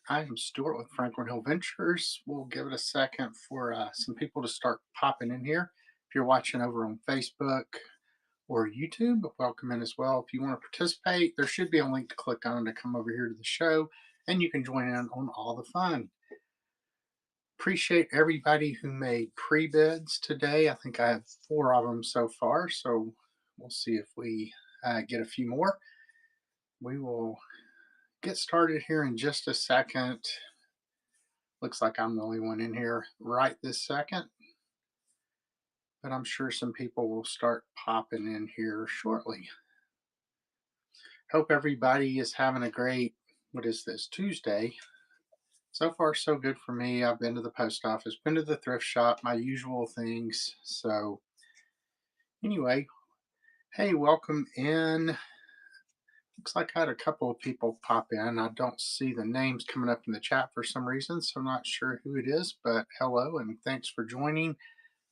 I am Stuart with Franklin Hill Ventures. We'll give it a second for some people to start popping in here. If you're watching over on Facebook or YouTube, welcome in as well. If you want to participate, there should be a link to click on to come over here to the show, and you can join in on all the fun. Appreciate everybody who made pre-bids today. I think I have 4 of them so far, so we'll see if we get a few more. We will get started here in just a second. Looks like I'm the only one in here right this second, but I'm sure some people will start popping in here shortly. Hope everybody is having a great, what is this, Tuesday. So far, so good for me. I've been to the post office, been to the thrift shop, my usual things. So, anyway, hey, welcome in. Looks like I had a couple of people pop in. I don't see the names coming up in the chat for some reason, so I'm not sure who it is, but hello and thanks for joining.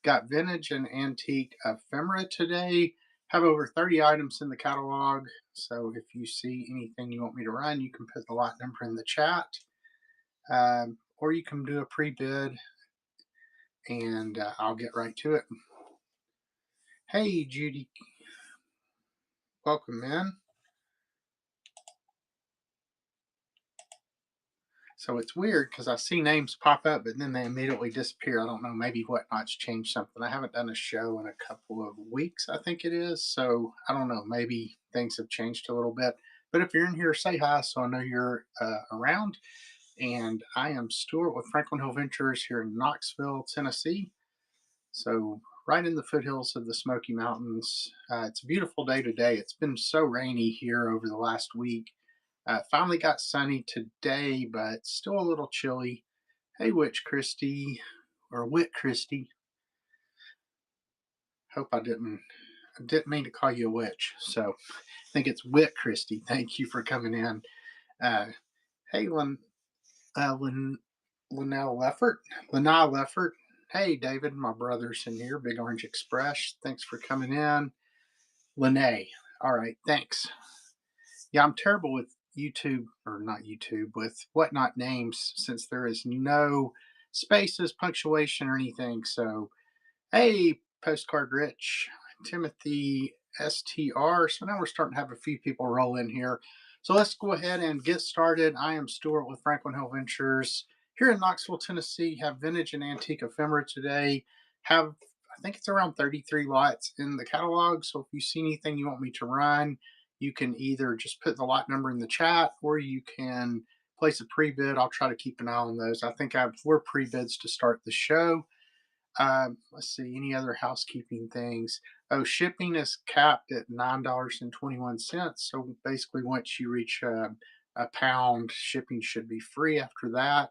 Got vintage and antique ephemera today. Have over 30 items in the catalog. So if you see anything you want me to run, you can put the lot number in the chat. Or you can do a pre-bid and I'll get right to it. Hey, Judy. Welcome in. So it's weird because I see names pop up, but then they immediately disappear. I don't know, maybe Whatnot's changed something. I haven't done a show in a couple of weeks, I think it is. So I don't know, maybe things have changed a little bit. But if you're in here, say hi so I know you're around. And I am Stuart with Franklin Hill Ventures here in Knoxville, Tennessee. So right in the foothills of the Smoky Mountains. It's a beautiful day today. It's been so rainy here over the last week. Finally got sunny today, but still a little chilly. Hey, Witch Christie, or Wit Christie. Hope I didn't mean to call you a witch. So I think it's Wit Christie. Thank you for coming in. Hey, Linnell Leffert. Hey, David, my brother's in here. Big Orange Express. Thanks for coming in. Lene. All right, thanks. Yeah, I'm terrible with YouTube, or not YouTube, with Whatnot names since there is no spaces, punctuation, or anything. So, hey, Postcard Rich, Timothy STR. So now we're starting to have a few people roll in here. So let's go ahead and get started. I am Stuart with Franklin Hill Ventures here in Knoxville, Tennessee. Have vintage and antique ephemera today. I think it's around 33 lots in the catalog. So if you see anything you want me to run, you can either just put the lot number in the chat or you can place a pre-bid. I'll try to keep an eye on those. I think I have 4 pre-bids to start the show. Let's see, any other housekeeping things? Oh, shipping is capped at $9.21. So basically, once you reach a pound, shipping should be free after that.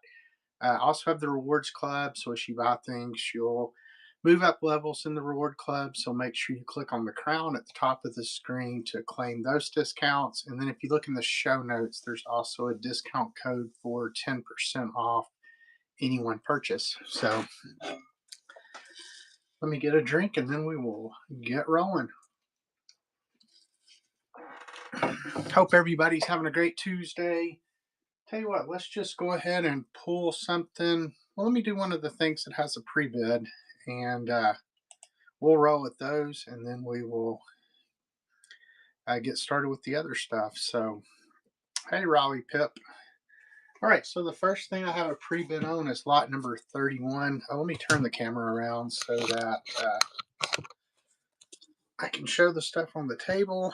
Also have the rewards club. So as you buy things, you'll move up levels in the reward club. So make sure you click on the crown at the top of the screen to claim those discounts. And then if you look in the show notes, there's also a discount code for 10% off any one purchase. So let me get a drink and then we will get rolling. Hope everybody's having a great Tuesday. Tell you what, let's just go ahead and pull something. Well, let me do one of the things that has a pre-bid and we'll roll with those and then we will get started with the other stuff. So, hey, Raleigh Pip. All right, so the first thing I have a pre-bid on is lot number 31. Let me turn the camera around so that I can show the stuff on the table.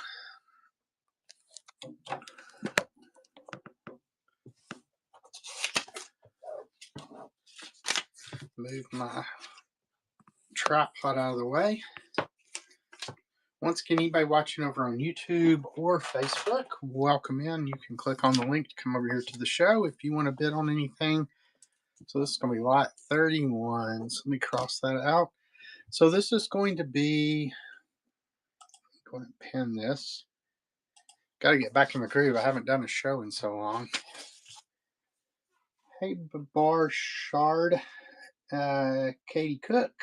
Move my tripod out of the way. Once again, anybody watching over on YouTube or Facebook, welcome in. You can click on the link to come over here to the show if you want to bid on anything. So this is going to be lot 31. So let me cross that out. So this is going to be, go ahead and pin this. Got to get back in the groove. I haven't done a show in so long. Hey, Babar Shard, Katie Cook,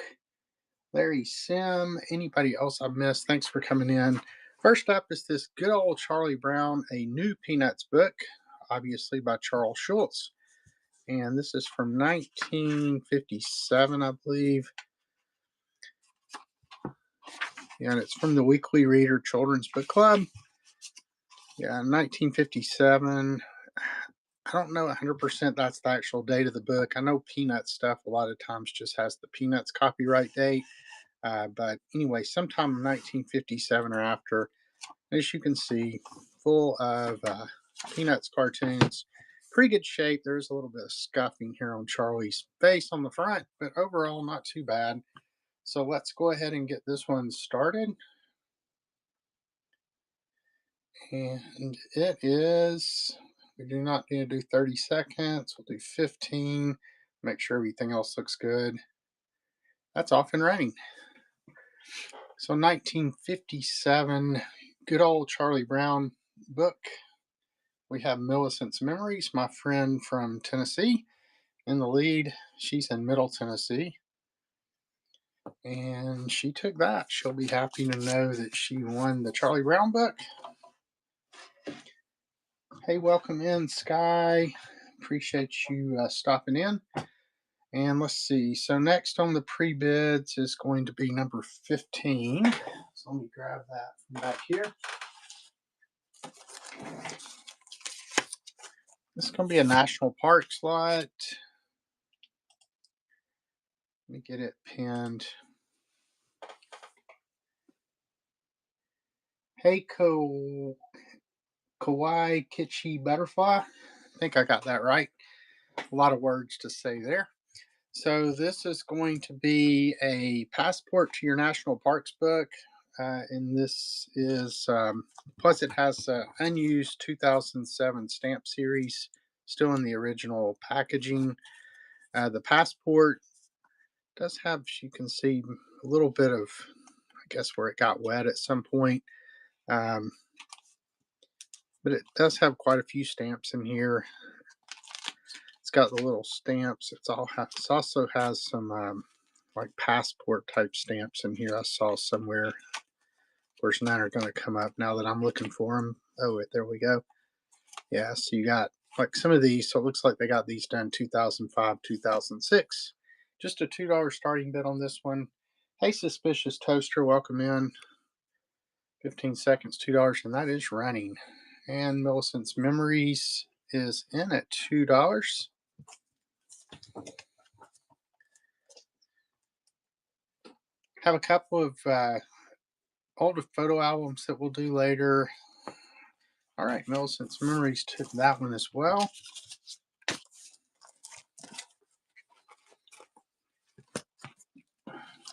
Larry Sim, anybody else I've missed, thanks for coming in. First up is this good old Charlie Brown, A New Peanuts book, obviously by Charles Schulz. And this is from 1957, I believe. And it's from the Weekly Reader Children's Book Club. Yeah, 1957. I don't know 100% that's the actual date of the book. I know Peanuts stuff a lot of times just has the Peanuts copyright date. But anyway, sometime in 1957 or after, as you can see, full of Peanuts cartoons. Pretty good shape. There's a little bit of scuffing here on Charlie's face on the front, but overall not too bad. So let's go ahead and get this one started. And it is, we do not need to do 30 seconds. We'll do 15. Make sure everything else looks good. That's off and running. So 1957, good old Charlie Brown book. We have Millicent's Memories, my friend from Tennessee, in the lead. She's in Middle Tennessee. And she took that. She'll be happy to know that she won the Charlie Brown book. Hey, welcome in, Sky. Appreciate you stopping in. And let's see. So next on the pre-bids is going to be number 15. So let me grab that from back here. This is going to be a national park slot. Let me get it pinned. Hey, Kawaii Kitschy Butterfly. I think I got that right. A lot of words to say there. So this is going to be a passport to your national parks book. And this is, plus it has an unused 2007 stamp series, still in the original packaging. The passport does have, as you can see, a little bit of, I guess, where it got wet at some point. But it does have quite a few stamps in here. It's got the little stamps. It also has some like passport type stamps in here. I saw somewhere. Of course, none are going to come up now that I'm looking for them. Oh, there we go. Yeah, so you got like some of these. So it looks like they got these done 2005, 2006. Just a $2 starting bid on this one. Hey, Suspicious Toaster, welcome in. 15 seconds, $2, and that is running. And Millicent's Memories is in at $2. Have a couple of older photo albums that we'll do later. All right, Millicent's Memories took that one as well.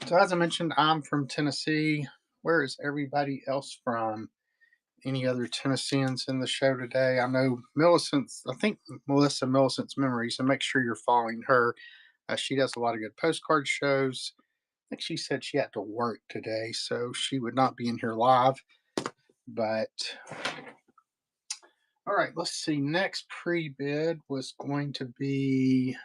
So as I mentioned, I'm from Tennessee. Where is everybody else from? Any other Tennesseans in the show today? I know Millicent's, I think Melissa Millicent's Memories, and make sure you're following her. She does a lot of good postcard shows. I think she said she had to work today, so she would not be in here live. But all right, let's see. Next pre-bid was going to be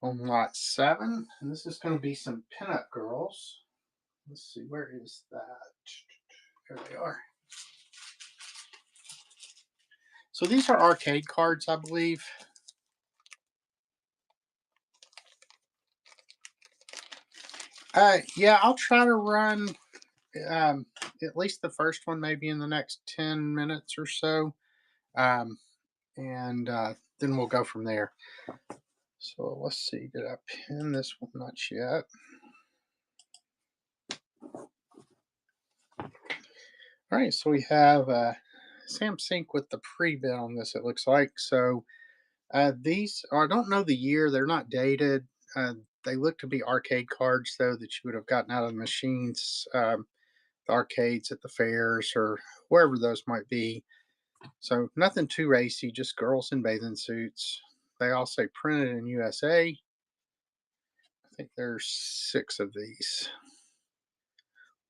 on lot 7, and this is going to be some pinup girls. Let's see, where is that? There they are. So these are arcade cards, I believe. Yeah, I'll try to run at least the first one maybe in the next 10 minutes or so. And then we'll go from there. So let's see, did I pin this one? Not yet. All right, so we have Sam Sync with the pre-bid on this, it looks like. So these, I don't know the year, they're not dated. They look to be arcade cards, though, that you would have gotten out of the machines, the arcades at the fairs or wherever those might be. So nothing too racy, just girls in bathing suits. They all say printed in USA. I think there's 6 of these.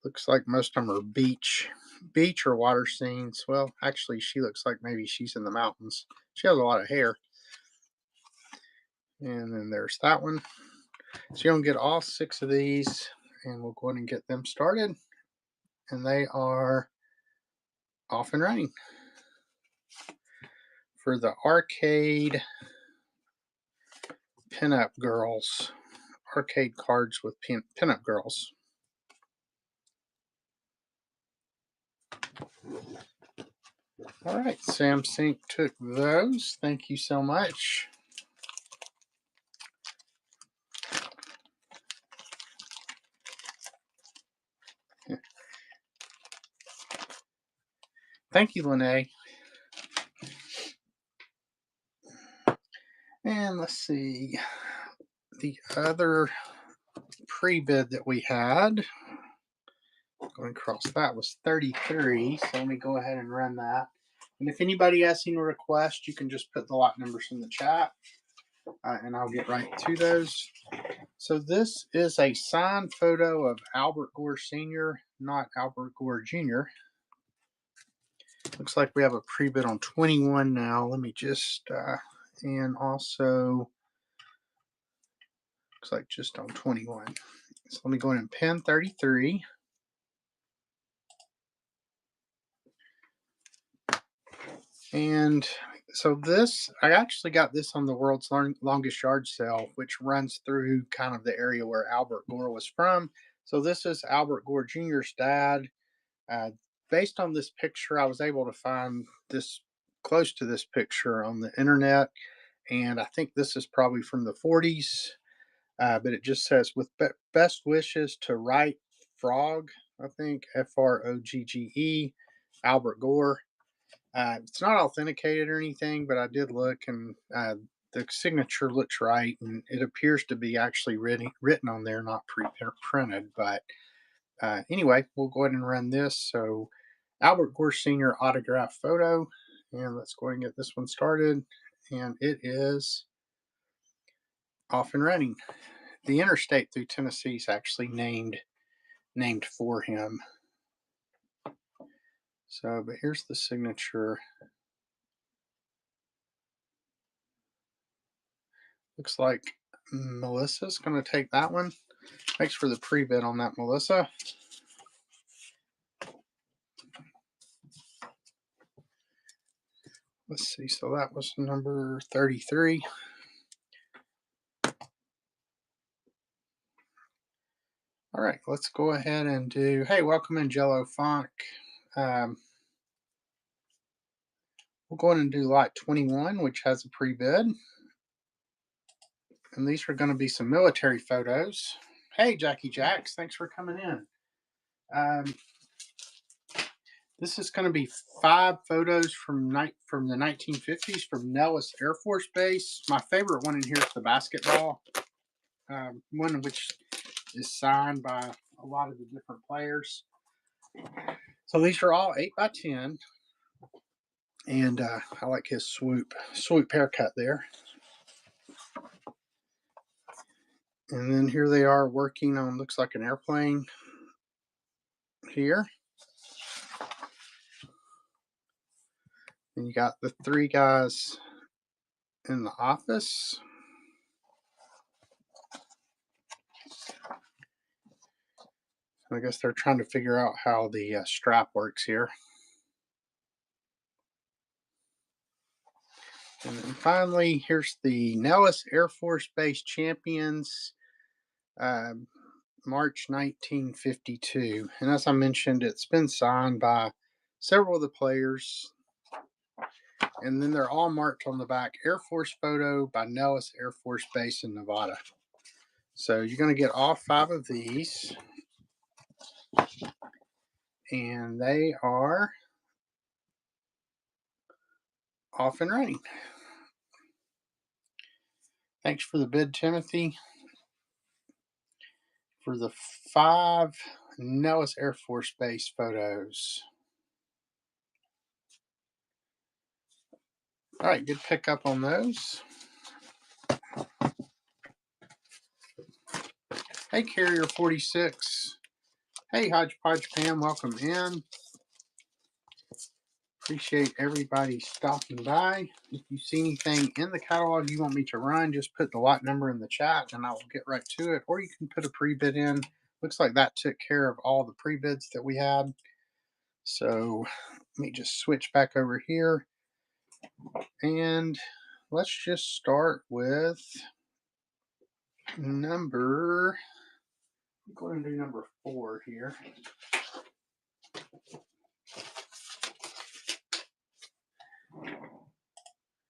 Looks like most of them are beach or water scenes. Well, actually, she looks like maybe she's in the mountains. She has a lot of hair. And then there's that one. So you're going to get all 6 of these, and we'll go ahead and get them started. And they are off and running. for the arcade pinup girls. Arcade cards with pinup girls. All right, Sam Sink took those. Thank you so much. Thank you, Lene. And let's see, the other pre-bid that we had, going across that, was 33. So let me go ahead and run that. And if anybody has any requests, you can just put the lot numbers in the chat, and I'll get right to those. So this is a signed photo of Albert Gore Sr., not Albert Gore Jr. Looks like we have a pre-bid on 21 now. Let me just, and also, looks like just on 21. So let me go in and pin 33. And so this, I actually got this on the world's longest yard sale, which runs through kind of the area where Albert Gore was from. So this is Albert Gore Jr.'s dad. Based on this picture, I was able to find this close to this picture on the internet. And I think this is probably from the 40s. But it just says, with best wishes to Wright Frog, I think, Frogge, Albert Gore. It's not authenticated or anything, but I did look, and the signature looks right, and it appears to be actually written on there, not pre-printed. But anyway, we'll go ahead and run this. So Albert Gore Sr. autograph photo, and let's go ahead and get this one started. And it is off and running. The interstate through Tennessee is actually named for him. So, but here's the signature. Looks like Melissa's going to take that one. Thanks for the pre-bid on that, Melissa. Let's see. So that was number 33. All right, let's go ahead and do, hey, welcome in, Jello Funk. We'll go ahead and do lot 21, which has a pre-bid. And these are going to be some military photos. Hey, Jackie Jacks, thanks for coming in. This is going to be 5 photos from the 1950s from Nellis Air Force Base. My favorite one in here is the basketball one, which is signed by a lot of the different players. So these are all 8x10, and I like his swoop haircut there. And then here they are working on, looks like an airplane here. And you got the 3 guys in the office. I guess they're trying to figure out how the strap works here. And then finally, here's the Nellis Air Force Base champions, March 1952. And as I mentioned, it's been signed by several of the players. And then they're all marked on the back, Air Force photo by Nellis Air Force Base in Nevada. So you're going to get all 5 of these. And they are off and running. Thanks for the bid, Timothy, for the 5 Nellis Air Force Base photos. All right, good pickup on those. Hey, Carrier 46. Hey, Hodgepodge Pam, welcome in. Appreciate everybody stopping by. If you see anything in the catalog you want me to run, just put the lot number in the chat and I will get right to it. Or you can put a pre-bid in. Looks like that took care of all the pre-bids that we had. So let me just switch back over here. And let's just start with number, I'm going to do number 4 here.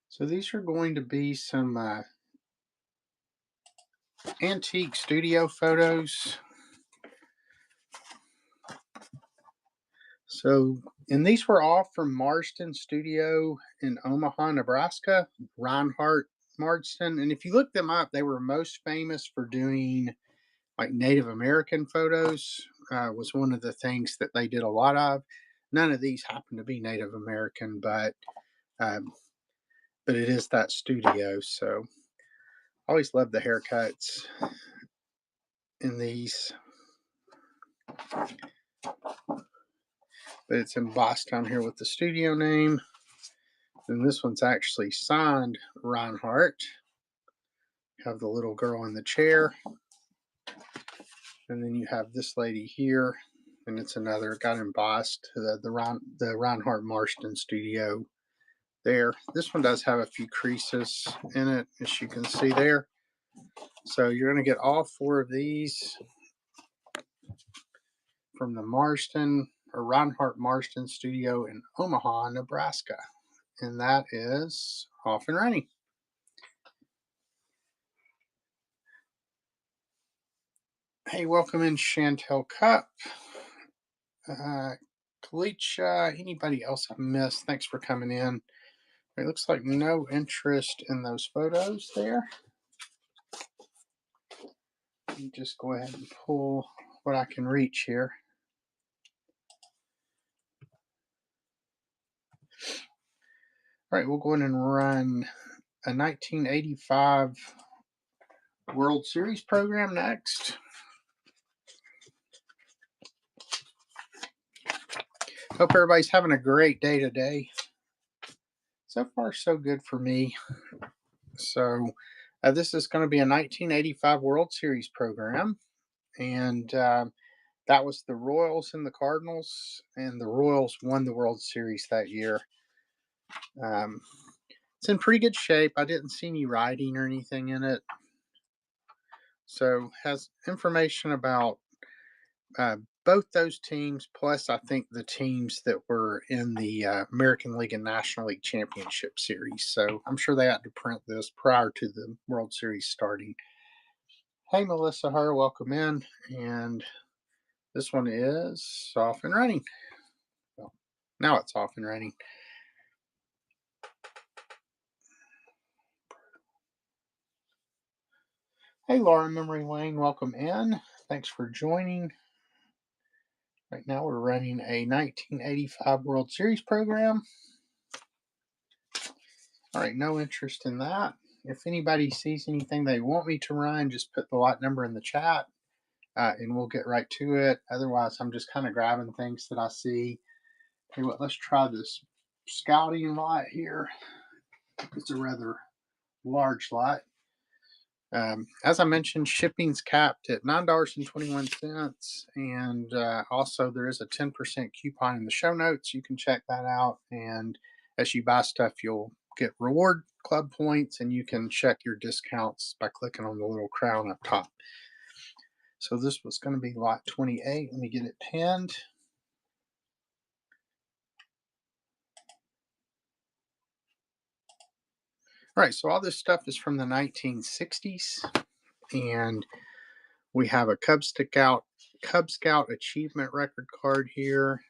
So these are going to be some antique studio photos. So, and these were all from Marston Studio in Omaha, Nebraska, Reinhardt Marston. And if you look them up, they were most famous for doing like Native American photos, was one of the things that they did a lot of. None of these happen to be Native American, um, but it is that studio. So I always love the haircuts in these. But it's embossed down here with the studio name. And this one's actually signed Reinhardt. Have the little girl in the chair. And then you have this lady here. And it's another, got embossed, the Reinhardt Marston Studio there. This one does have a few creases in it, as you can see there. So you're going to get all 4 of these from the Marston or Reinhardt Marston Studio in Omaha, Nebraska. And that is off and running. Hey, welcome in Chantel Cup. Kalicha, anybody else I missed? Thanks for coming in. It looks like no interest in those photos there. Let me just go ahead and pull what I can reach here. All right, we'll go ahead and run a 1985 World Series program next. Hope everybody's having a great day today. So far, so good for me. So this is going to be a 1985 World Series program. And that was the Royals and the Cardinals. And the Royals won the World Series that year. It's in pretty good shape. I didn't see any writing or anything in it. So has information about both those teams, plus I think the teams that were in the American League and National League Championship Series. So I'm sure they had to print this prior to the World Series starting. Hey, Melissa Herr, welcome in. And this one is off and running. Well, now it's off and running. Hey, Laura Memory Lane, welcome in. Thanks for joining. Right now we're running a 1985 World Series program. All right, no interest in that. If anybody sees anything they want me to run, just put the lot number in the chat and we'll get right to it. Otherwise, I'm just kind of grabbing things that I see. Hey, what? Let's try this scouting lot here. It's a rather large lot. As I mentioned, shipping's capped at $9.21. And also there is a 10% coupon in the show notes. You can check that out. And as you buy stuff, you'll get reward club points and you can check your discounts by clicking on the little crown up top. So this was going to be lot 28. Let me get it pinned. All right, so all this stuff is from the 1960s. And we have a Cub Scout Achievement Record card here.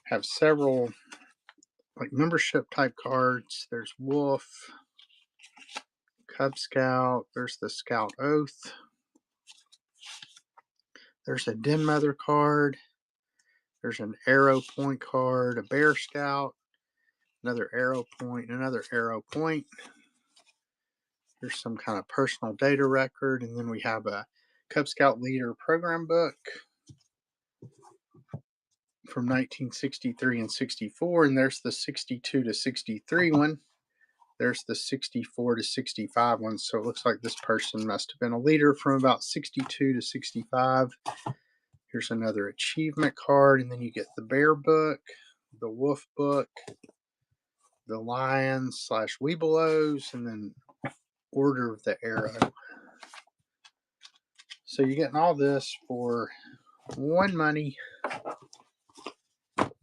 Have several like membership type cards. There's Wolf, Cub Scout. There's the Scout Oath. There's a Den Mother card. There's an Arrow Point card, a Bear Scout, another Arrow Point, another Arrow Point. Here's some kind of personal data record. And then we have a Cub Scout Leader program book from 1963 and 64. And there's the 62 to 63 one. There's the 64 to 65 one. So it looks like this person must have been a leader from about 62 to 65. Here's another achievement card. And then you get the Bear book, the Wolf book, the lion slash Weebelows, and then Order of the Arrow. So you're getting all this for one money. Let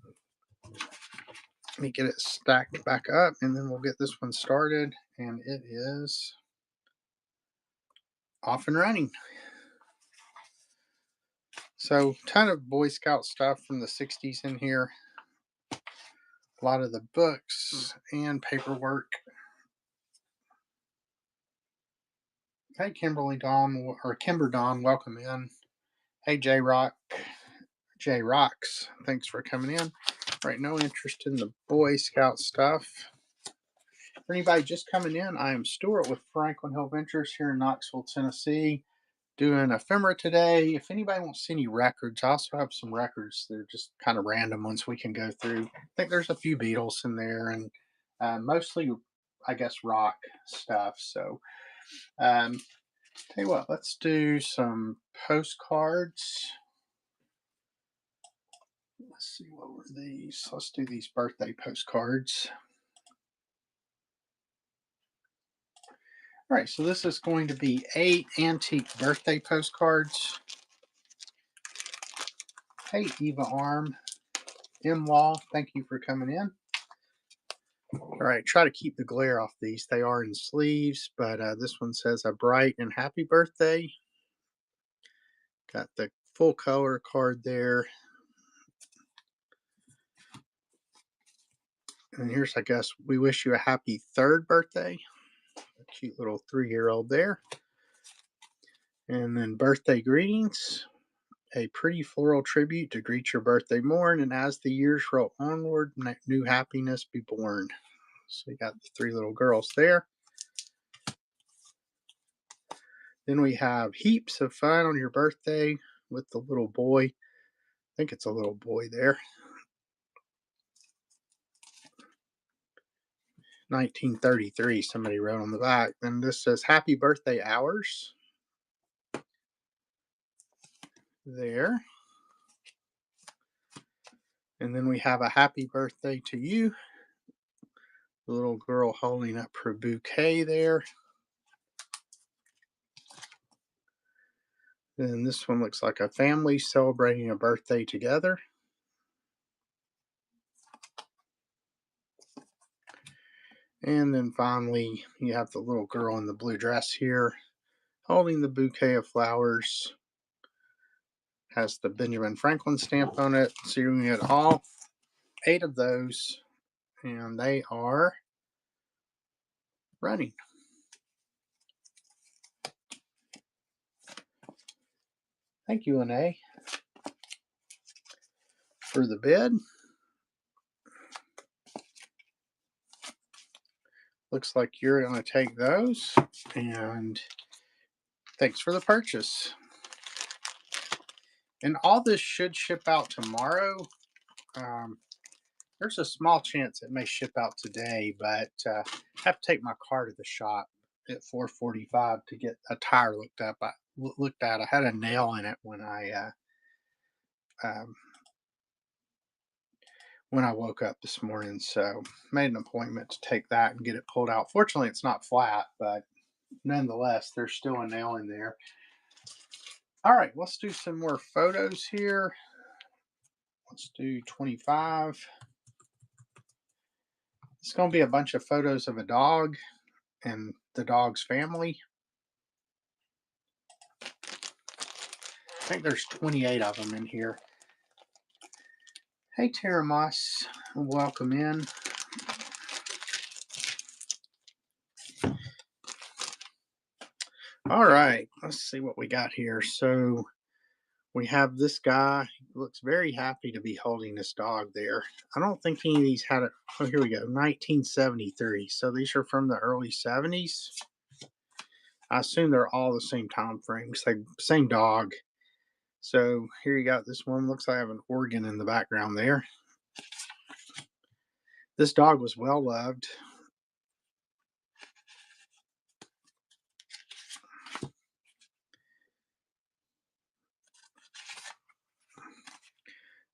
me get it stacked back up, and then we'll get this one started, and it is off and running. So, ton of Boy Scout stuff from the 60s in here. A lot of the books and paperwork. Hey, Kimberly Dawn, or Kimber Dawn, welcome in. Hey, J Rocks, thanks for coming in. Right, no interest in the Boy Scout stuff. For anybody just coming in, I am Stuart with Franklin Hill Ventures here in Knoxville, Tennessee, doing Ephemera today. If anybody wants to see any records, I also have some records. They're just kind of random ones we can go through. I think there's a few Beatles in there, and mostly, I guess, rock stuff. So, tell you what, let's do some postcards. Let's see, what were these? Let's do these birthday postcards. All right, so this is going to be 8 antique birthday postcards. Hey, Eva Arm. M. Law, thank you for coming in. All right, try to keep the glare off these. They are in sleeves, but this one says a bright and happy birthday. Got the full color card there. And here's, I guess, we wish you a happy 3rd birthday. A cute little 3-year-old there. And then birthday greetings. A pretty floral tribute to greet your birthday morn. And as the years roll onward, new happiness be born. So you got the 3 little girls there. Then we have heaps of fun on your birthday with the little boy. I think it's a little boy there. 1933, somebody wrote on the back. Then this says happy birthday hours. There. And then we have a happy birthday to you. The little girl holding up her bouquet there. Then this one looks like a family celebrating a birthday together. And then finally, you have the little girl in the blue dress here holding the bouquet of flowers. Has the Benjamin Franklin stamp on it. So you're going to get all 8 of those, and they are running. Thank you, Lene, for the bid. Looks like you're going to take those, and thanks for the purchase. And all this should ship out tomorrow. There's a small chance it may ship out today, but I have to take my car to the shop at 4:45 to get a tire looked at. I had a nail in it when I woke up this morning, so made an appointment to take that and get it pulled out. Fortunately, it's not flat, but nonetheless, there's still a nail in there. All right, let's do some more photos here. Let's do 25. It's going to be a bunch of photos of a dog and the dog's family. I think there's 28 of them in here. Hey, Tara Moss, welcome in. All right, let's see what we got here. So we have this guy. He looks very happy to be holding this dog there. I don't think any of these had it. Oh, here we go, 1973. So these are from the early 70s. I assume they're all the same time frame, same dog. So here you got this one. Looks like I have an organ in the background there. This dog was well loved.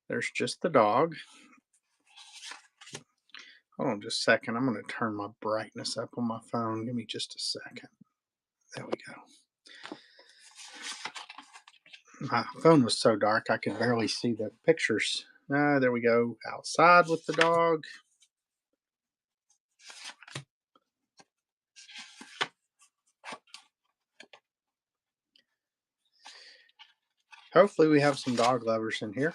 There's just the dog. Hold Hold on just a second. I'm going to turn my brightness up on my phone. Give me just a second. There we go. My phone was so dark I could barely see the pictures. There we go. Outside with the dog. Hopefully we have some dog lovers in here.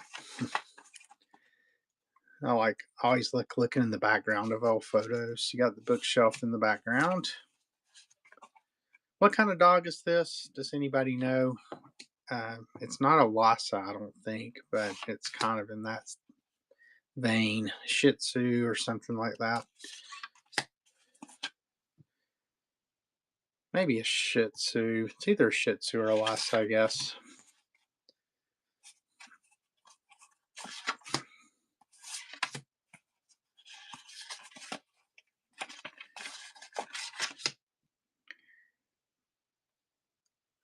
I like always looking in the background of old photos. You got the bookshelf in the background. What kind of dog is this? Does anybody know? It's not a Lhasa, I don't think, but it's kind of in that vein. Shih Tzu or something like that. Maybe a Shih Tzu. It's either a Shih Tzu or a Lhasa, I guess.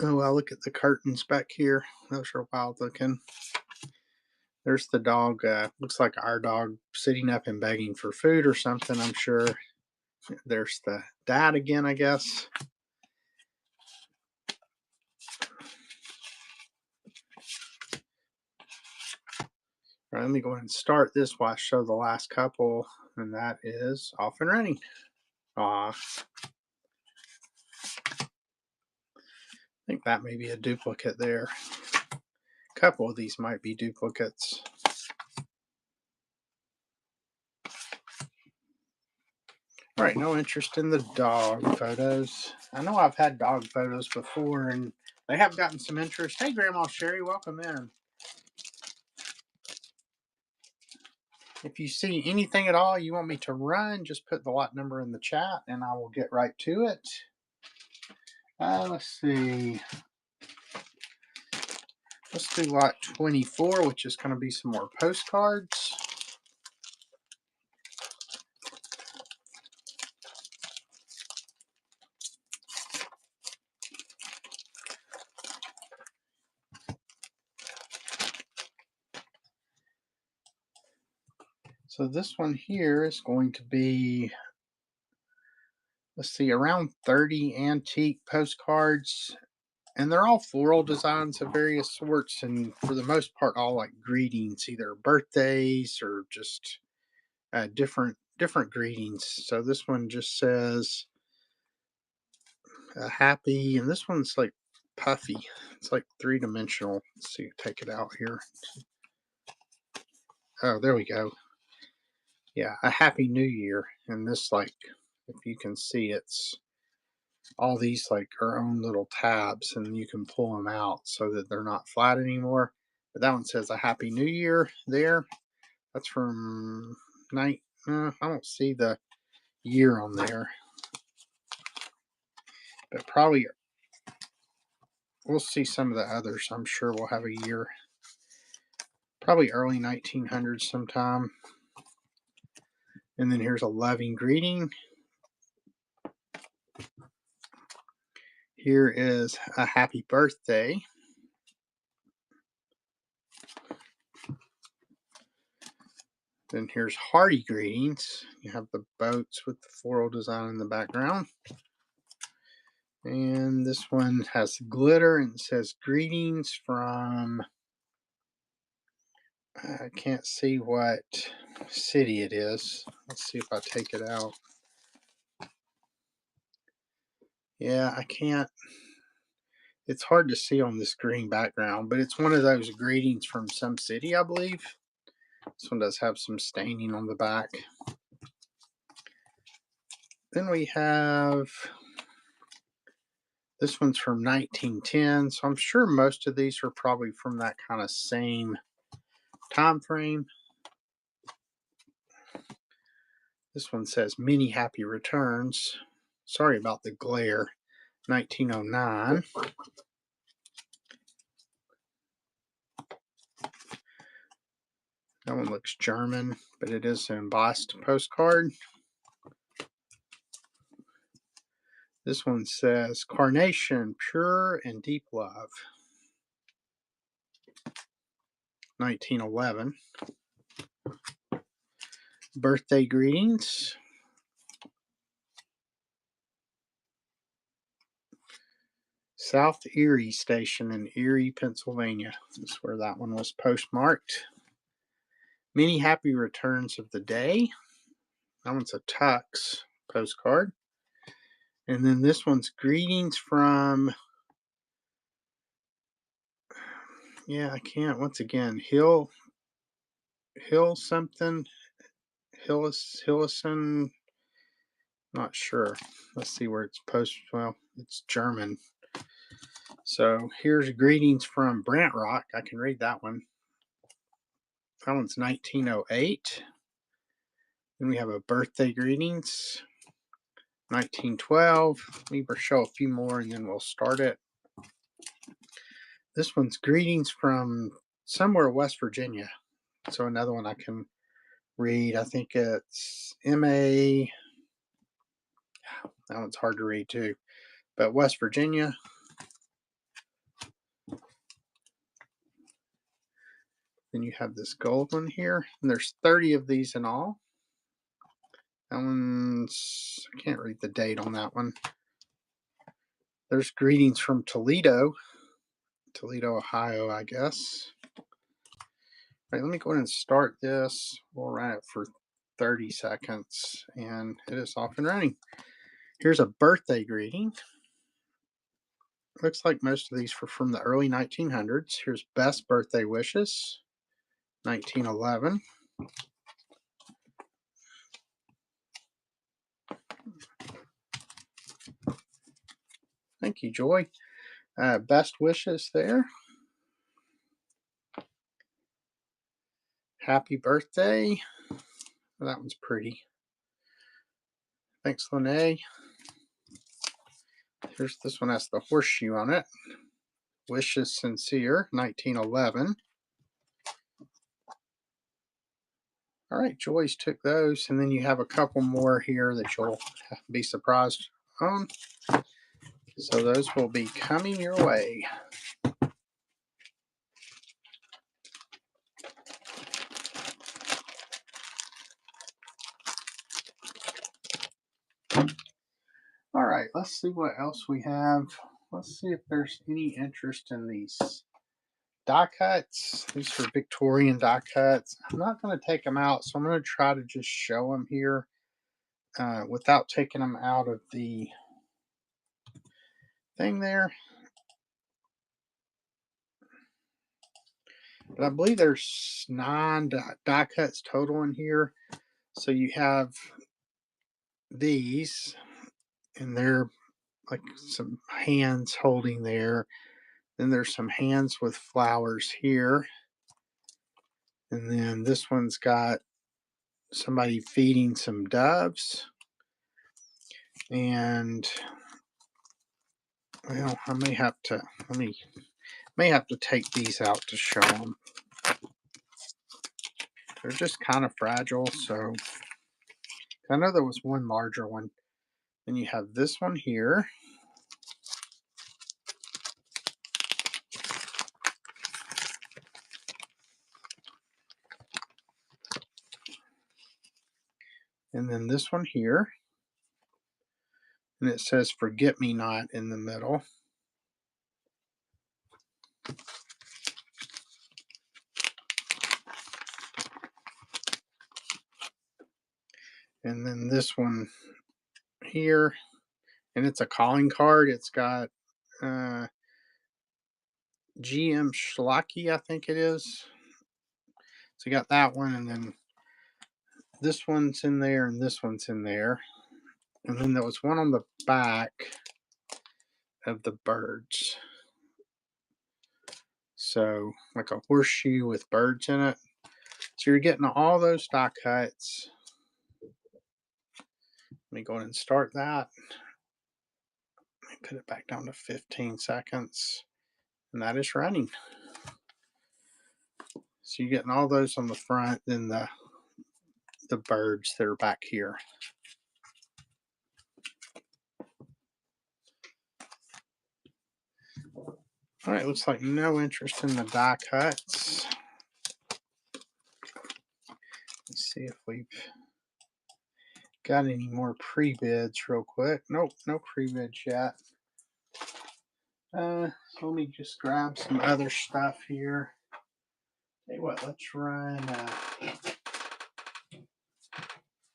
Oh, well, look at the curtains back here. Those are wild looking. There's the dog. Looks like our dog sitting up and begging for food or something, I'm sure. There's the dad again, I guess. All right, let me go ahead and start this while I show the last couple, and that is off and running. Aw. I think that may be a duplicate there. A couple of these might be duplicates. All right, no interest in the dog photos. I know I've had dog photos before, and they have gotten some interest. Hey, Grandma Sherry, welcome in. If you see anything at all you want me to run, just put the lot number in the chat, and I will get right to it. Let's see. Let's do lot 24, which is going to be some more postcards. So this one here is going to be, let's see, around 30 antique postcards. And they're all floral designs of various sorts, and for the most part, all like greetings, either birthdays or just different greetings. So this one just says happy, and this one's like puffy. It's like three-dimensional. Let's see, take it out here. Oh, there we go. Yeah, a happy new year. And this, like, if you can see, it's all these like our own little tabs, and you can pull them out so that they're not flat anymore. But that one says a happy new year there. That's from night. I don't see the year on there, but probably we'll see some of the others. I'm sure we'll have a year, probably early 1900s sometime. And then here's a loving greeting. Here is a happy birthday. Then here's hearty greetings. You have the boats with the floral design in the background. And this one has glitter and it says greetings from, I can't see what city it is. Let's see if I take it out. Yeah, I can't. It's hard to see on this green background, but it's one of those greetings from some city, I believe. This one does have some staining on the back. Then we have, this one's from 1910, so I'm sure most of these are probably from that kind of same time frame. This one says many happy returns. Sorry about the glare. 1909. That one looks German, but it is an embossed postcard. This one says Carnation, Pure and Deep Love. 1911. Birthday greetings. South Erie Station in Erie, Pennsylvania. That's where that one was postmarked. Many happy returns of the day. That one's a Tux postcard. And then this one's greetings from, I can't, once again, Hill something, Hillison, not sure. Let's see where it's well, it's German. So here's greetings from Brant Rock. I can read that one. That one's 1908. Then we have a birthday greetings, 1912. We better show a few more and then we'll start it. This one's greetings from somewhere West Virginia. So another one I can read. I think it's MA. That one's hard to read too. But West Virginia. Then you have this gold one here. And there's 30 of these in all. That one's, I can't read the date on that one. There's greetings from Toledo, Ohio, I guess. All right, let me go ahead and start this. We'll run it for 30 seconds and it is off and running. Here's a birthday greeting. Looks like most of these were from the early 1900s. Here's best birthday wishes, 1911. Thank you, Joy. Best wishes there. Happy birthday. Well, that one's pretty. Thanks, Lene. Here's this one has the horseshoe on it. Wishes sincere, 1911. All right, Joyce took those, and then you have a couple more here that you'll be surprised on. So those will be coming your way. All right, let's see what else we have. Let's see if there's any interest in these die cuts. These are Victorian die cuts. I'm not going to take them out, so I'm going to try to just show them here without taking them out of the thing there. But I believe there's 9 die cuts total in here. So you have these, and they're like some hands holding there. Then there's some hands with flowers here. And then this one's got somebody feeding some doves. And well, I may have to take these out to show them. They're just kind of fragile, so I know there was one larger one. Then you have this one here. And then this one here. And it says Forget Me Not in the middle. And then this one here. And it's a calling card. It's got GM Schlocky, I think it is. So you got that one, and then this one's in there, and this one's in there. And then there was one on the back of the birds. So like a horseshoe with birds in it. So you're getting all those die cuts. Let me go ahead and start that. Put it back down to 15 seconds. And that is running. So you're getting all those on the front, then the birds that are back here. All right, looks like no interest in the die cuts. Let's see if we've got any more pre-bids real quick. Nope, no pre-bids yet. So let me just grab some other stuff here. Tell you what, let's run.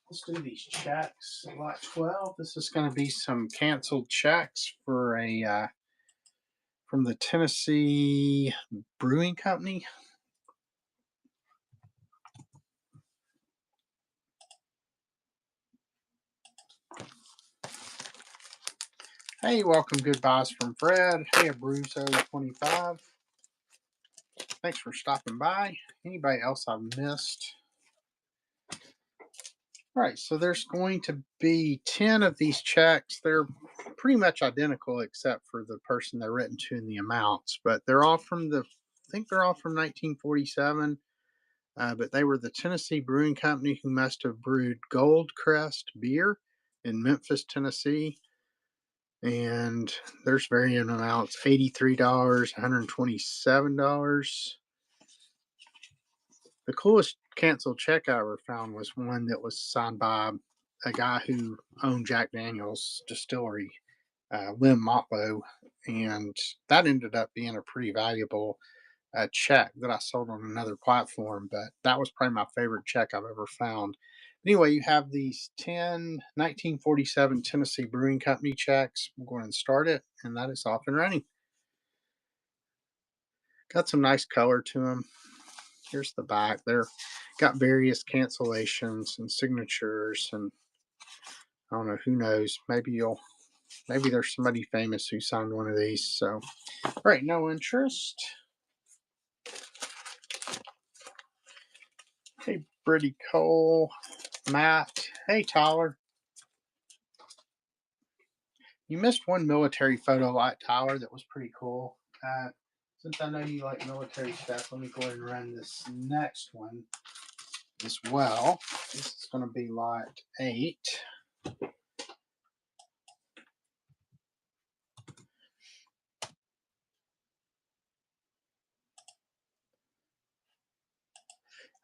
Let's do these checks. Lot 12. This is going to be some canceled checks for a from the Tennessee Brewing Company. Hey, welcome. Goodbyes from Fred. Hey, Abruzzo25. Thanks for stopping by. Anybody else I've missed? All right, so there's going to be 10 of these checks. They're pretty much identical except for the person they're written to and the amounts, but they're all from I think they're all from 1947. But they were the Tennessee Brewing Company who must have brewed Gold Crest beer in Memphis, Tennessee. And there's varying amounts, $83, $127. The coolest canceled check I ever found was one that was signed by a guy who owned Jack Daniel's distillery, Lynn Motlow, and that ended up being a pretty valuable check that I sold on another platform, but that was probably my favorite check I've ever found. Anyway, you have these 10 1947 Tennessee Brewing Company checks. I'm going to start it, and that is off and running. Got some nice color to them. Here's the back. They're got various cancellations and signatures, and I don't know, who knows. Maybe there's somebody famous who signed one of these. So, all right, no interest. Hey, Brittany Cole, Matt. Hey, Tyler. You missed one military photo lot, Tyler, that was pretty cool. Since I know you like military stuff, let me go ahead and run this next one as well. This is going to be lot 8.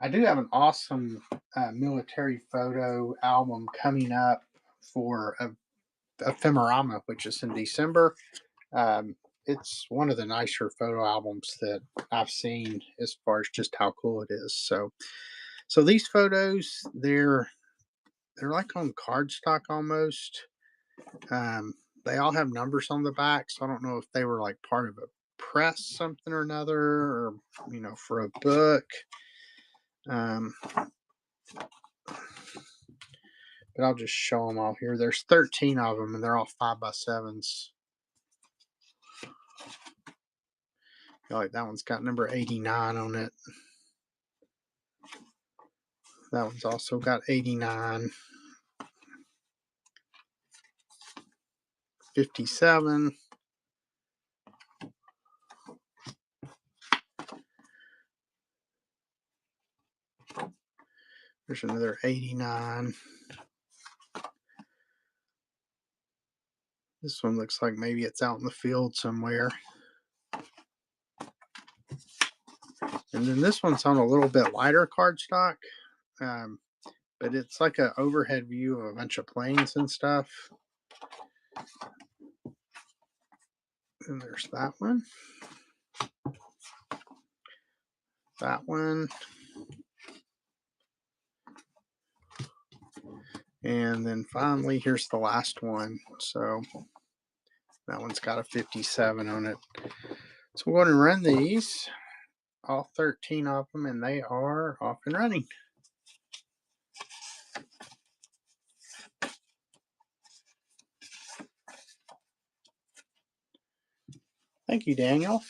I do have an awesome military photo album coming up for Ephemera, which is in December. It's one of the nicer photo albums that I've seen as far as just how cool it is. So these photos, they're like on cardstock almost. They all have numbers on the back, so I don't know if they were like part of a press something or another, or for a book. But I'll just show them all here. There's 13 of them, and they're all 5x7s. Like that one's got number 89 on it. That one's also got 89. 57. There's another 89. This one looks like maybe it's out in the field somewhere. And then this one's on a little bit lighter cardstock, but it's like an overhead view of a bunch of planes and stuff. And there's that one. That one. And then finally, here's the last one. So that one's got a 57 on it. So we're going to run these, all 13 of them, and they are off and running. Thank you, Daniel.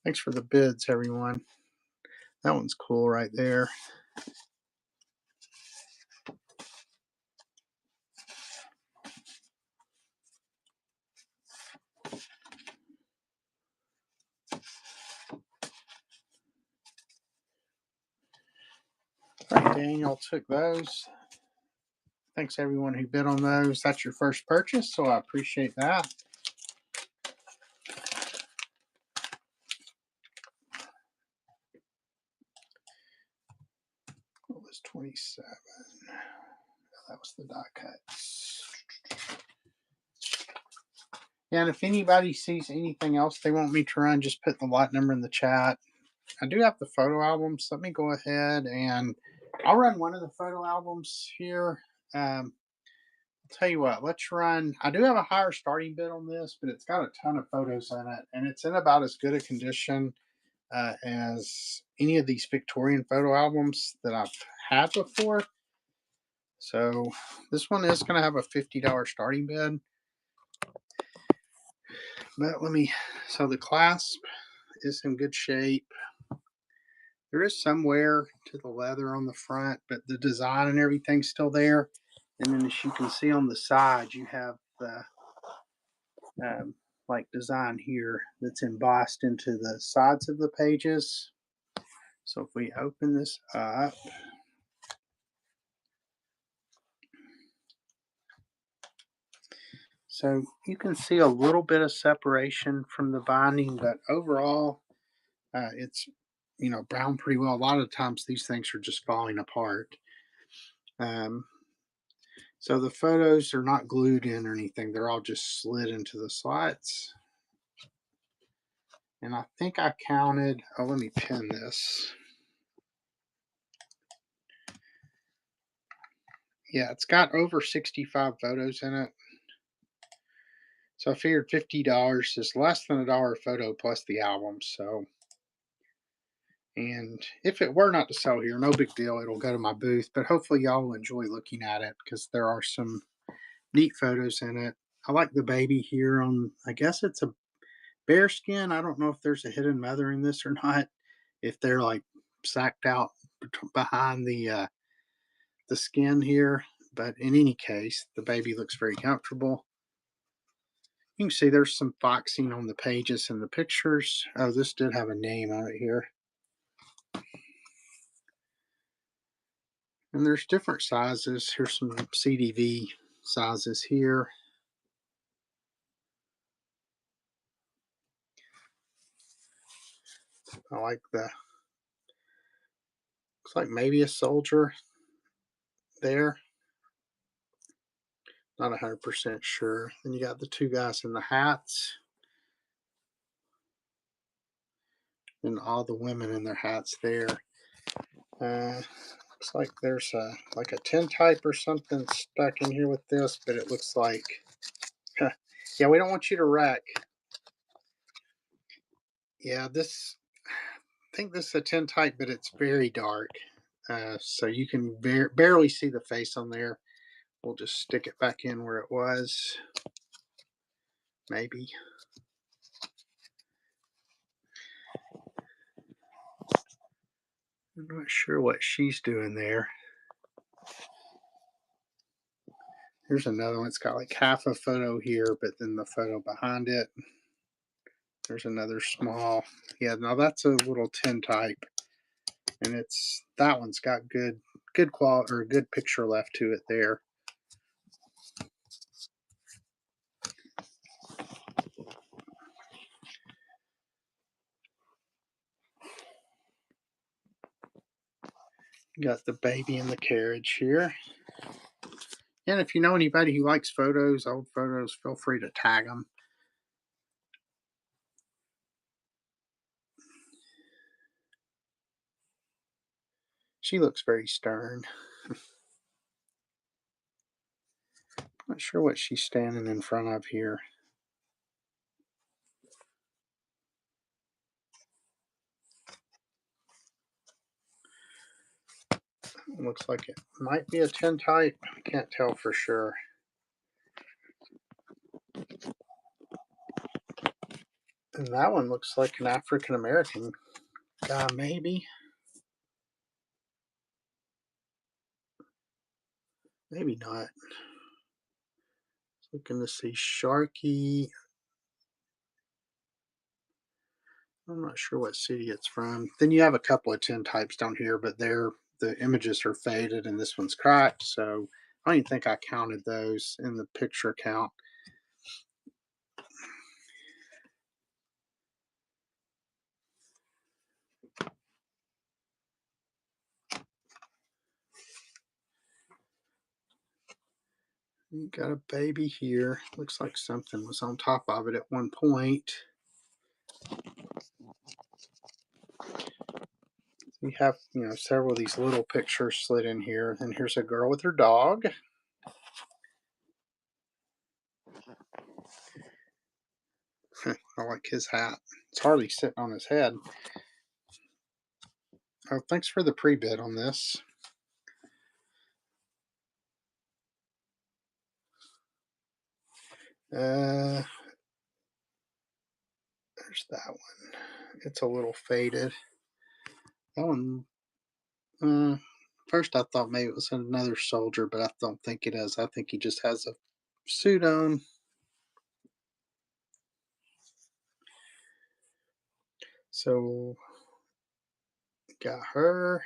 Thanks for the bids, everyone. That one's cool right there. All right, Daniel took those. Thanks everyone who bid on those. That's your first purchase, so I appreciate that. What was 27? That was the die cuts. Yeah, and if anybody sees anything else they want me to run, just put the lot number in the chat. I do have the photo albums. Let me go ahead and I'll run one of the photo albums here. I'll tell you what, let's run. I do have a higher starting bid on this, but it's got a ton of photos in it, and it's in about as good a condition as any of these Victorian photo albums that I've had before. So this one is going to have a $50 starting bid. But so the clasp is in good shape. There is some wear to the leather on the front, but the design and everything's still there. And then as you can see on the side, you have the like design here that's embossed into the sides of the pages. So if we open this up, so you can see a little bit of separation from the binding, but overall it's brown pretty well. A lot of times these things are just falling apart. Um, so the photos are not glued in or anything. They're all just slid into the slots. And I think I counted, oh, let me pin this. Yeah, it's got over 65 photos in it. So I figured $50 is less than $1 a photo plus the album. So, and if it were not to sell here, no big deal. It'll go to my booth, but hopefully y'all will enjoy looking at it because there are some neat photos in it. I like the baby here on, I guess it's a bear skin. I don't know if there's a hidden mother in this or not. If they're like sacked out behind the skin here, but in any case, the baby looks very comfortable. You can see there's some foxing on the pages and the pictures. Oh, this did have a name on it here. And there's different sizes. Here's some CDV sizes here. I like looks like maybe a soldier there. Not 100% sure. Then you got the two guys in the hats. And all the women in their hats there. Looks like there's like a tintype or something stuck in here with this, but it looks like, yeah, we don't want you to wreck. Yeah, I think this is a tintype, but it's very dark. So you can barely see the face on there. We'll just stick it back in where it was. Maybe. I'm not sure what she's doing there. Here's another one. It's got like half a photo here, but then the photo behind it. There's another small. Yeah, now that's a little tintype, and that one's got good quality or good picture left to it there. Got the baby in the carriage here. And if you know anybody who likes photos, old photos, feel free to tag them. She looks very stern. Not sure what she's standing in front of here. Looks like it might be a tintype. I can't tell for sure. And that one looks like an African American guy, maybe. Maybe not. Looking to see Sharky. I'm not sure what city it's from. Then you have a couple of tintypes down here, but the images are faded and this one's cracked. So I don't even think I counted those in the picture count. You got a baby here. Looks like something was on top of it at one point. We have, several of these little pictures slid in here. And here's a girl with her dog. I like his hat. It's hardly sitting on his head. Oh, thanks for the pre-bid on this. There's that one. It's a little faded. That one, first I thought maybe it was another soldier, but I don't think it is. I think he just has a suit on. So, got her.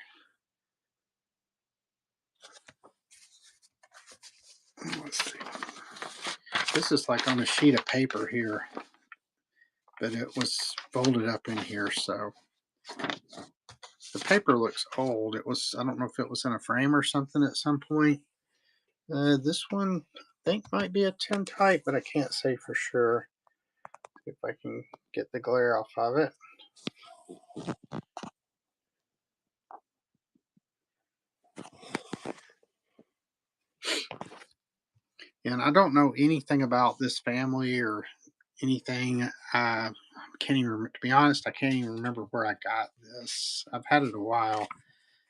Let's see. This is like on a sheet of paper here, but it was folded up in here, so the paper looks old. I don't know if it was in a frame or something at some point. This one I think might be a tintype, but I can't say for sure. See if I can get the glare off of it. And I don't know anything about this family or anything. I can't even, to be honest, I can't even remember where I got this. I've had it a while,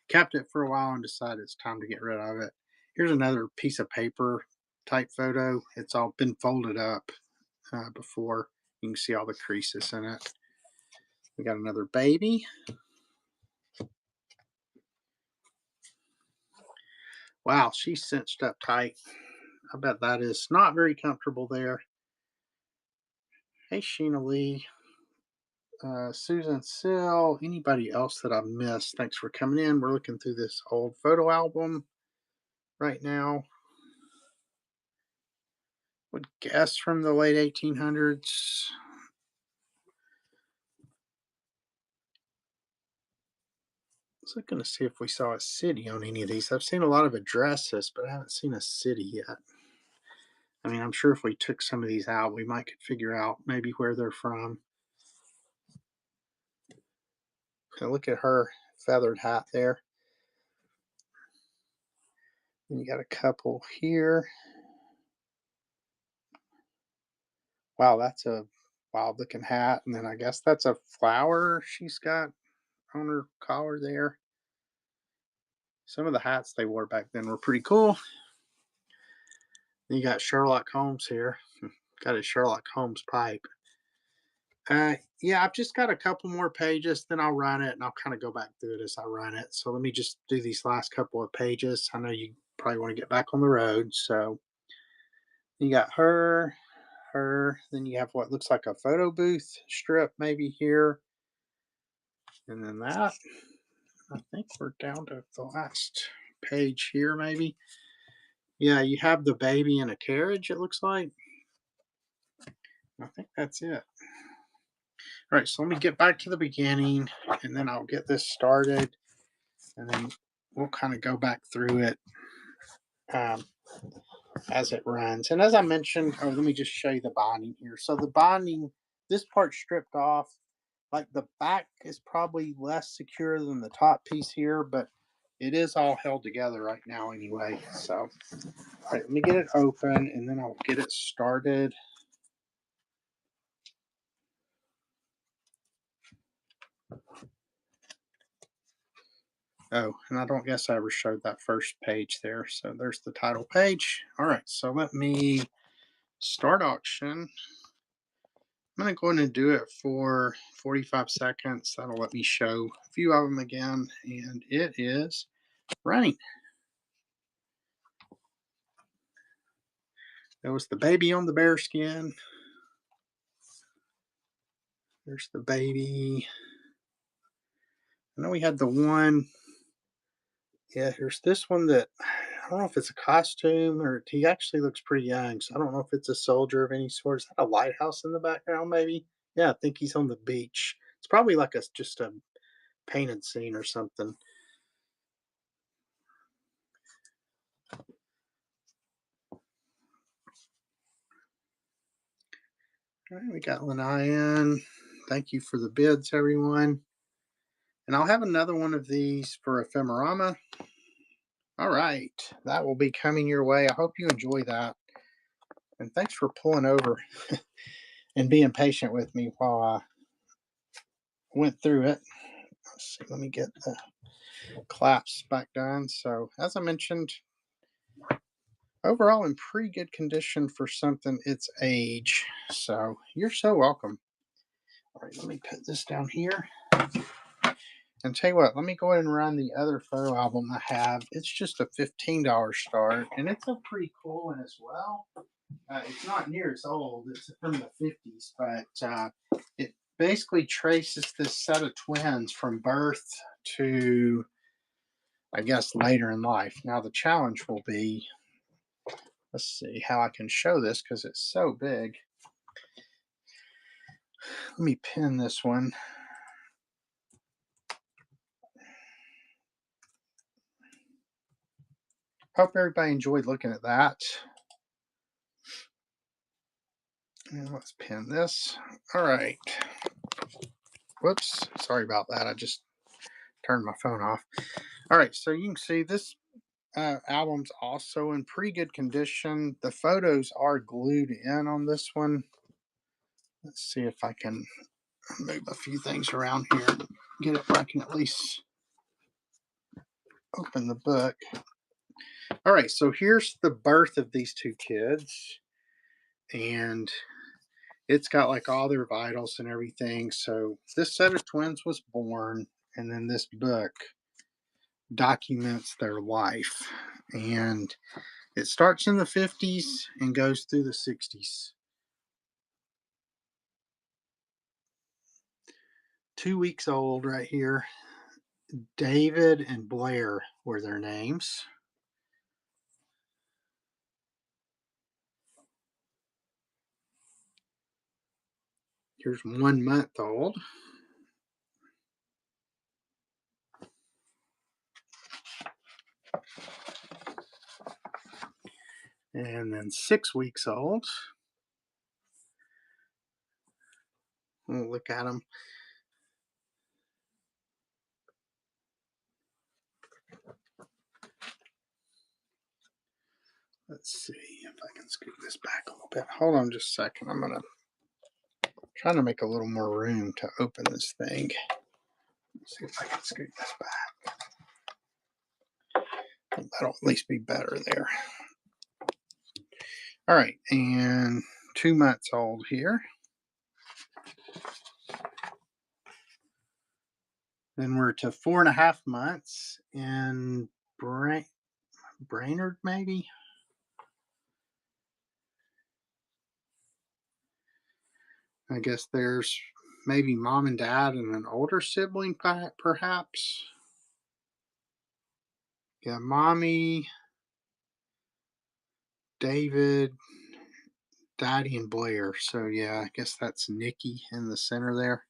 kept it for a while, and decided it's time to get rid of it. Here's another piece of paper type photo. It's all been folded up before. You can see all the creases in it. We got another baby. Wow, she's cinched up tight. I bet that is not very comfortable there. Hey, Sheena Lee. Susan Sill, anybody else that I've missed, thanks for coming in. We're looking through this old photo album right now. Would guess from the late 1800s. I was looking to see if we saw a city on any of these. I've seen a lot of addresses, but I haven't seen a city yet. I mean, I'm sure if we took some of these out, we might could figure out maybe where they're from. Now look at her feathered hat there. And you got a couple here. Wow, that's a wild looking hat. And then I guess that's a flower she's got on her collar there. Some of the hats they wore back then were pretty cool. Then you got Sherlock Holmes here. Got a Sherlock Holmes pipe. Yeah, I've just got a couple more pages, then I'll run it and I'll kind of go back through it as I run it. So let me just do these last couple of pages. I know you probably want to get back on the road. So you got her, then you have what looks like a photo booth strip maybe here. And then that. I think we're down to the last page here, maybe. Yeah, you have the baby in a carriage, it looks like. I think that's it. All right, so let me get back to the beginning, and then I'll get this started, and then we'll kind of go back through it as it runs. And as I mentioned, let me just show you the binding here. So the binding, this part stripped off. Like the back is probably less secure than the top piece here, but it is all held together right now anyway. So, all right, let me get it open, and then I'll get it started. Oh, and I don't guess I ever showed that first page there. So there's the title page. All right, so let me start auction. I'm going to go in and do it for 45 seconds. That'll let me show a few of them again, and it is running. There was the baby on the bear skin. There's the baby. I know we had the one. Yeah, here's this one that I don't know if it's a costume or he actually looks pretty young. So I don't know if it's a soldier of any sort. Is that a lighthouse in the background, maybe? Yeah, I think he's on the beach. It's probably like just a painted scene or something. All right, we got Lanai in. Thank you for the bids, everyone. And I'll have another one of these for Ephemerama. All right, that will be coming your way. I hope you enjoy that. And thanks for pulling over and being patient with me while I went through it. Let's see, let me get the claps back done. So, as I mentioned, overall in pretty good condition for something its age. So, you're so welcome. All right, let me put this down here. And tell you what, let me go ahead and run the other photo album I have. It's just a $15 start, and it's a pretty cool one as well. It's not near as old. It's from the 50s, but it basically traces this set of twins from birth to, I guess, later in life. Now, the challenge will be, let's see how I can show this because it's so big. Let me pin this one. Hope everybody enjoyed looking at that. And let's pin this. All right. Whoops. Sorry about that. I just turned my phone off. All right. So you can see this album's also in pretty good condition. The photos are glued in on this one. Let's see if I can move a few things around here and get it where I can at least open the book. All right. So here's the birth of these two kids. And it's got like all their vitals and everything. So this set of twins was born, and then this book documents their life. And it starts in the 50s and goes through the 60s. 2 weeks old right here. David and Blair were their names. Here's 1 month old. And then 6 weeks old. We'll look at them. Let's see if I can scoot this back a little bit. Hold on just a second. I'm going to try to make a little more room to open this thing. Let's see if I can scoot this back. That'll at least be better there. All right, and 2 months old here. Then we're to 4.5 months in Brainerd, maybe. I guess there's maybe mom and dad and an older sibling, perhaps. Yeah, mommy, David, Daddy, and Blair. So yeah, I guess that's Nikki in the center there.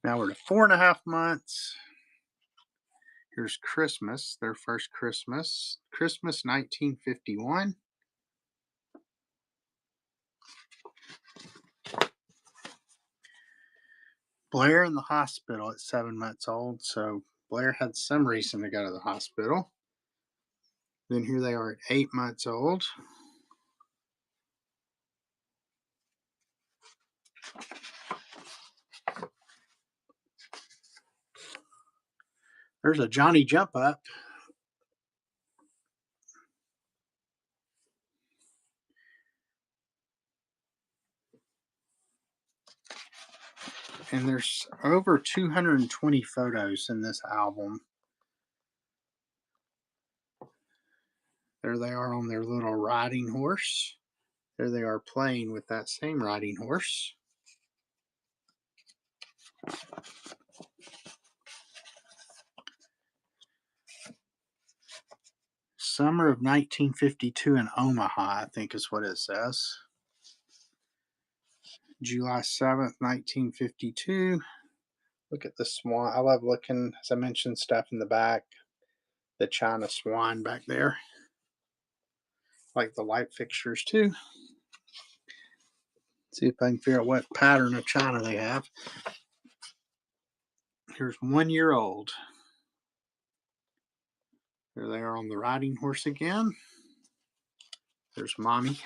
Now we're to 4.5 months. Here's Christmas, their first Christmas. Christmas 1951. Blair in the hospital at 7 months old. So Blair had some reason to go to the hospital. Then here they are at 8 months old. There's a Johnny Jump Up. And there's over 220 photos in this album. There they are on their little riding horse. There they are playing with that same riding horse. Summer of 1952 in Omaha, I think is what it says. July 7th, 1952. Look at the swan. I love looking, as I mentioned, stuff in the back. the China swan back there. Like the light fixtures too. See if I can figure out what pattern of China they have. Here's 1 year old. Here they are on the riding horse again. There's mommy.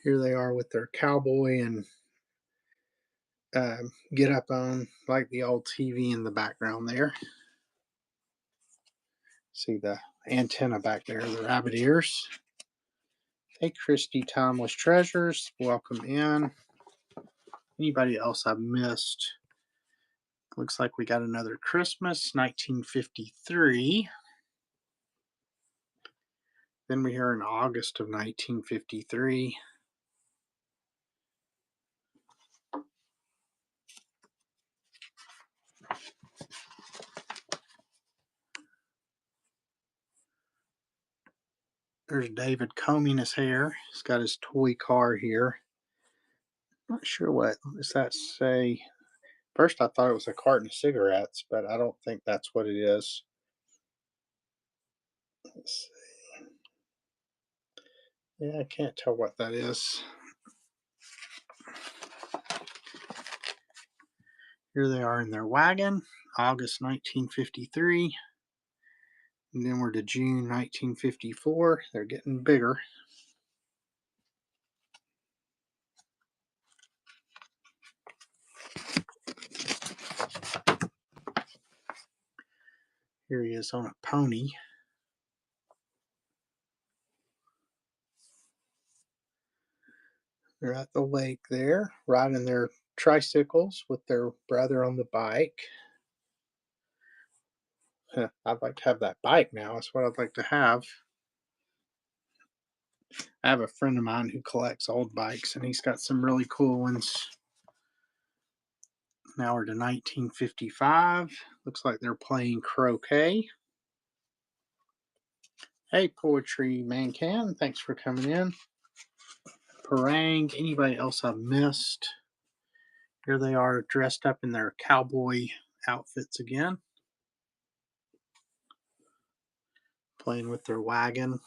Here they are with their cowboy and get up on, like the old TV in the background there. See the antenna back there, the rabbit ears. Hey, Christy Timeless Treasures, welcome in. Anybody else I've missed? Looks like we got another Christmas, 1953. Then we're here in August of 1953. There's David combing his hair. He's got his toy car here. Not sure what does that say. First I thought it was a carton of cigarettes, but I don't think that's what it is. Let's see. Yeah, I can't tell what that is. Here they are in their wagon, August 1953. And then we're to June 1954. They're getting bigger. Here he is on a pony. They're at the lake there, riding their tricycles with their brother on the bike. I'd like to have that bike now. That's what I'd like to have. I have a friend of mine who collects old bikes, and he's got some really cool ones. Now we're to 1955. Looks like they're playing croquet. Hey, Poetry Man Can, thanks for coming in. Parang, anybody else I've missed? Here they are dressed up in their cowboy outfits again. Playing with their wagon.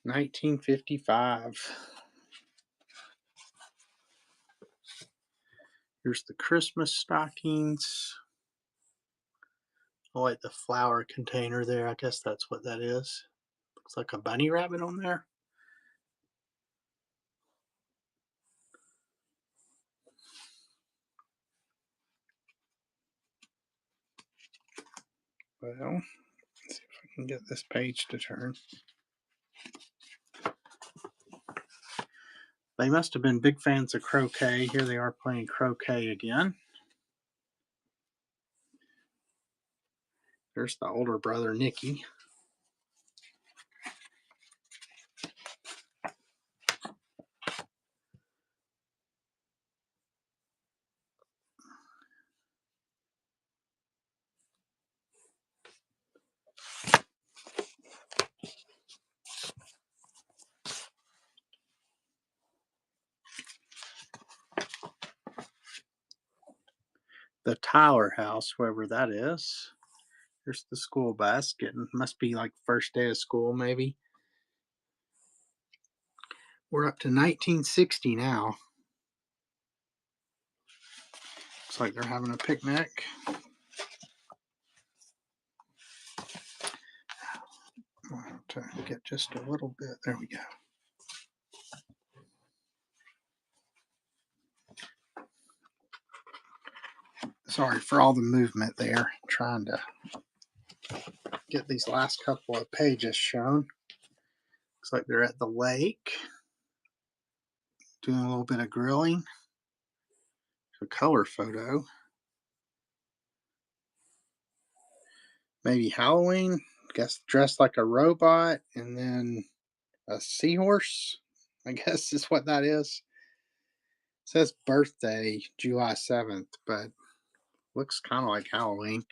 $1955. Here's the Christmas stockings. I like the flower container there. I guess that's what that is. Looks like a bunny rabbit on there. Well, let's see if I can get this page to turn. They must have been big fans of croquet. Here they are playing croquet again. There's the older brother, Nicky. The Tyler house, wherever that is. Here's the school bus. Must be like first day of school, maybe. We're up to 1960 now. Looks like they're having a picnic. I'll have to get just a little bit. There we go. Sorry for all the movement there. I'm trying to get these last couple of pages shown. Looks like they're at the lake doing a little bit of grilling. A color photo. Maybe Halloween. Guess dressed like a robot and then a seahorse. I guess is what that is. It says birthday July 7th, but looks kind of like Halloween.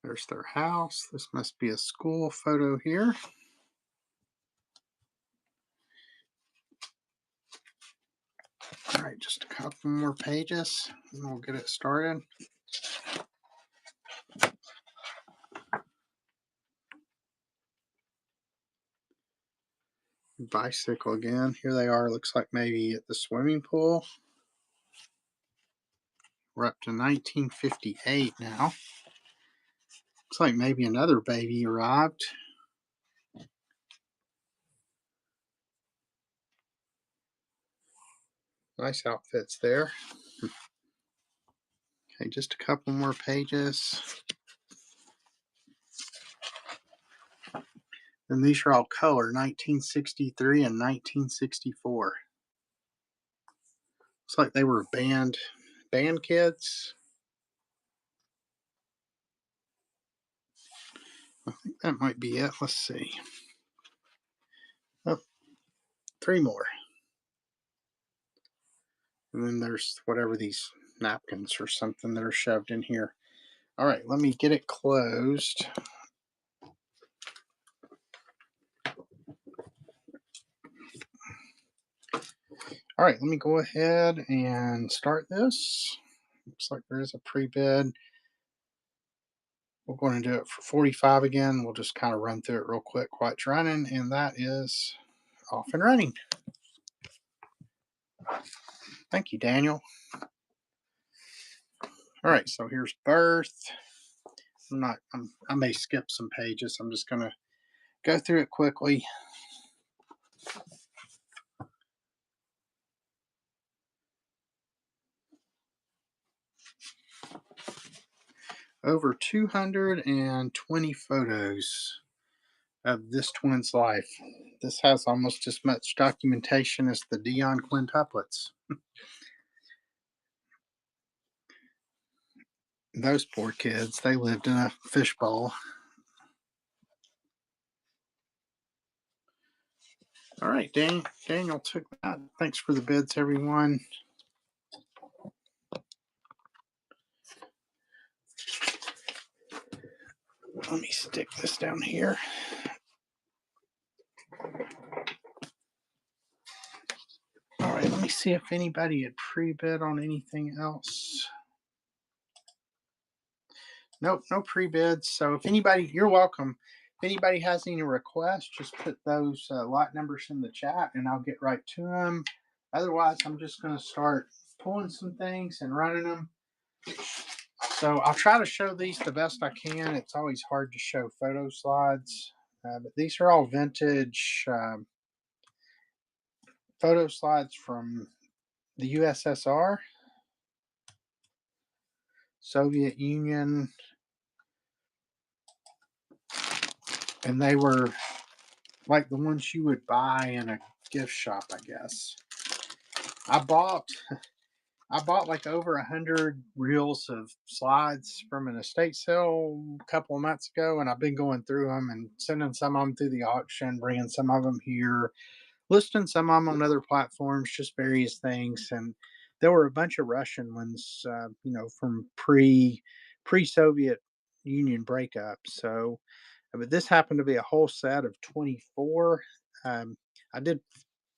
There's their house. This must be a school photo here. All right, just a couple more pages and we'll get it started. Bicycle again. Here they are. Looks like maybe at the swimming pool. We're up to 1958 now. Looks like maybe another baby arrived. Nice outfits there. Okay, just a couple more pages. And these are all color, 1963 and 1964. Looks like they were band kids. I think that might be it. Let's see. Oh, 3 more. And then there's whatever these napkins or something that are shoved in here. All right, let me get it closed. All right, let me go ahead and start this. Looks like there is a pre-bid. We're going to do it for 45 again. We'll just kind of run through it real quick while it's running, and that is off and running. Thank you, Daniel. All right, so here's birth. I may skip some pages. I'm just going to go through it quickly. Over 220 photos of this twin's life. This has almost as much documentation as the Dion quintuplets. Those poor kids, they lived in a fishbowl. All right, Daniel took that. Thanks for the bids, everyone. Let me stick this down here. All right, let me see if anybody had pre-bid on anything else. Nope, no pre-bids. So if anybody, you're welcome. If anybody has any requests, just put those lot numbers in the chat and I'll get right to them. Otherwise, I'm just going to start pulling some things and running them. So I'll try to show these the best I can. It's always hard to show photo slides, but these are all vintage photo slides from the USSR, Soviet Union, and they were like the ones you would buy in a gift shop, I guess. I bought like over 100 reels of slides from an estate sale a couple of months ago, and I've been going through them and sending some of them through the auction, bringing some of them here, listing some of them on other platforms, just various things. And there were a bunch of Russian ones, from pre-Soviet Union breakup. So, but this happened to be a whole set of 24. I did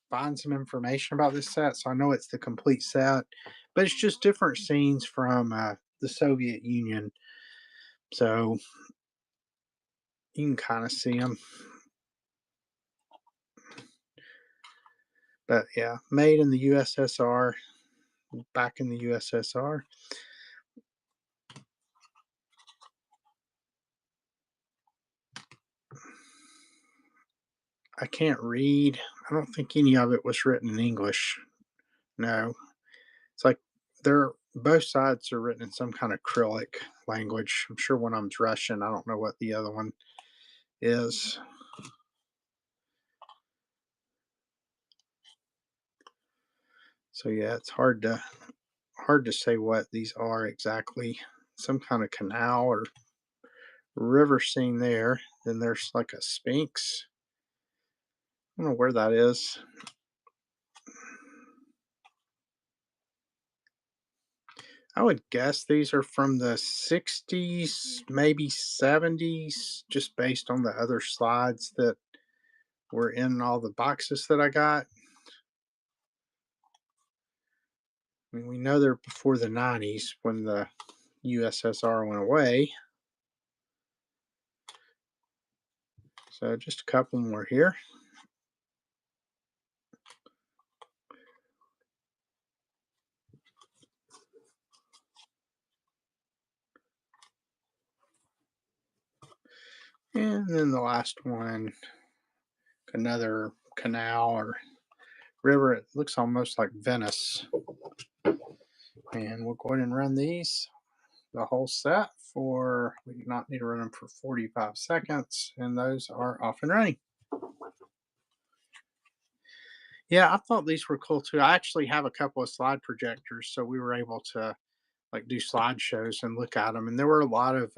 find some information about this set, so I know it's the complete set, but it's just different scenes from the Soviet Union. So you can kind of see them. But yeah, made in the USSR, back in the USSR. I can't read. I don't think any of it was written in English. No. It's like both sides are written in some kind of acrylic language. I'm sure one of them's Russian. I don't know what the other one is. So yeah, it's hard to say what these are exactly. Some kind of canal or river scene there. Then there's like a sphinx. I don't know where that is. I would guess these are from the 60s, maybe 70s, just based on the other slides that were in all the boxes that I got. I mean, we know they're before the 90s when the USSR went away. So just a couple more here. And then the last one, another canal or river. It looks almost like Venice. And we'll go ahead and run these, the whole set for, we do not need to run them for 45 seconds. And those are off and running. Yeah, I thought these were cool too. I actually have a couple of slide projectors, so we were able to like do slideshows and look at them. And there were a lot of,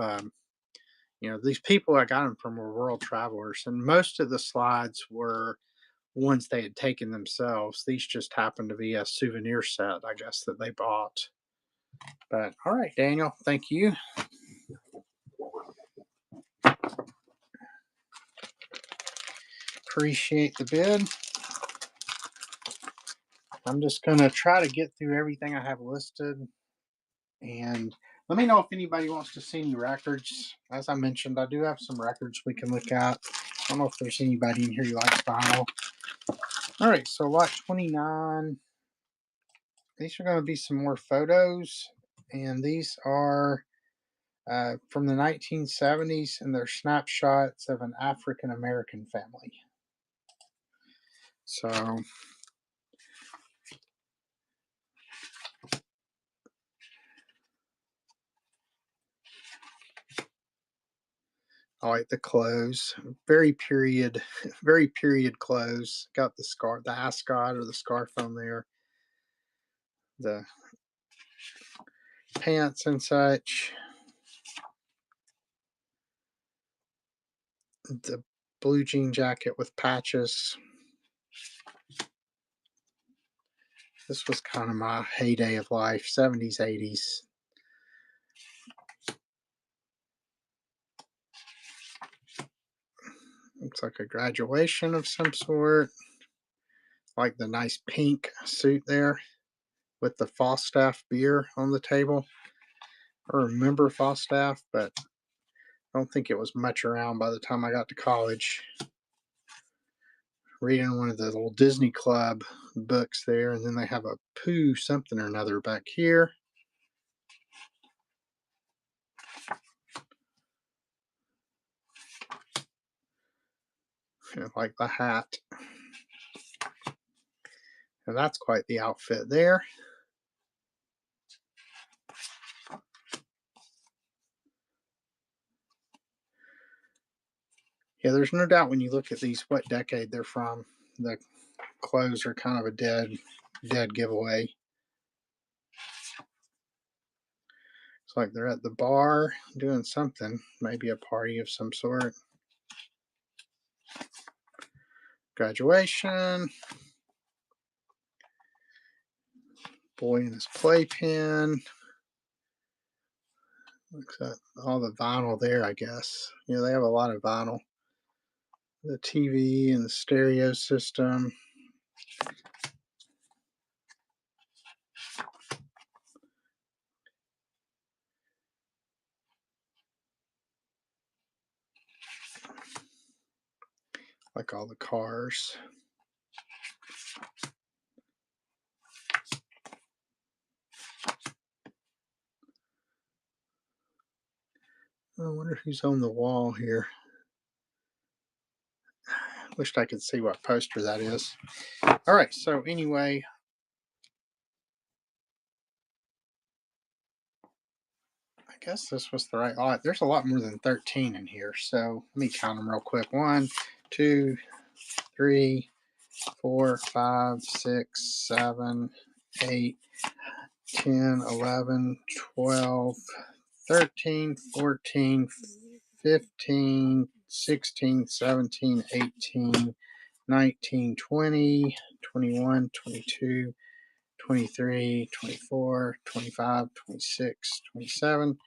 these people I got them from were world travelers, and most of the slides were ones they had taken themselves. These just happened to be a souvenir set, I guess, that they bought. But all right, Daniel, thank you. Appreciate the bid. I'm just going to try to get through everything I have listed. And let me know if anybody wants to see any records. As I mentioned, I do have some records we can look at. I don't know if there's anybody in here who likes vinyl. All right, so lot 29. These are going to be some more photos. And these are from the 1970s, and they're snapshots of an African American family. So I like the clothes. Very period clothes. Got the scarf, the ascot or the scarf on there. The pants and such. The blue jean jacket with patches. This was kind of my heyday of life, 70s, 80s. Looks like a graduation of some sort. Like the nice pink suit there with the Falstaff beer on the table. I remember Falstaff, but I don't think it was much around by the time I got to college. Reading one of the little Disney Club books there, and then they have a Pooh something or another back here. I like the hat. And that's quite the outfit there. Yeah, there's no doubt when you look at these what decade they're from. The clothes are kind of a dead giveaway. It's like they're at the bar doing something, maybe a party of some sort. Graduation. Boy in his playpen. Looks at all the vinyl there, I guess. Yeah, they have a lot of vinyl. The TV and the stereo system. Like all the cars. I wonder who's on the wall here. Wished I could see what poster that is. All right, so anyway, I guess this was the right lot. There's a lot more than 13 in here, so let me count them real quick. 1, 2, 3, 4, 5, 6, 7, 8, 10, 11, 12, 13, 14, 15, 16, 17, 18, 19, 20, 21, 22, 23, 24, 25, 26, 27,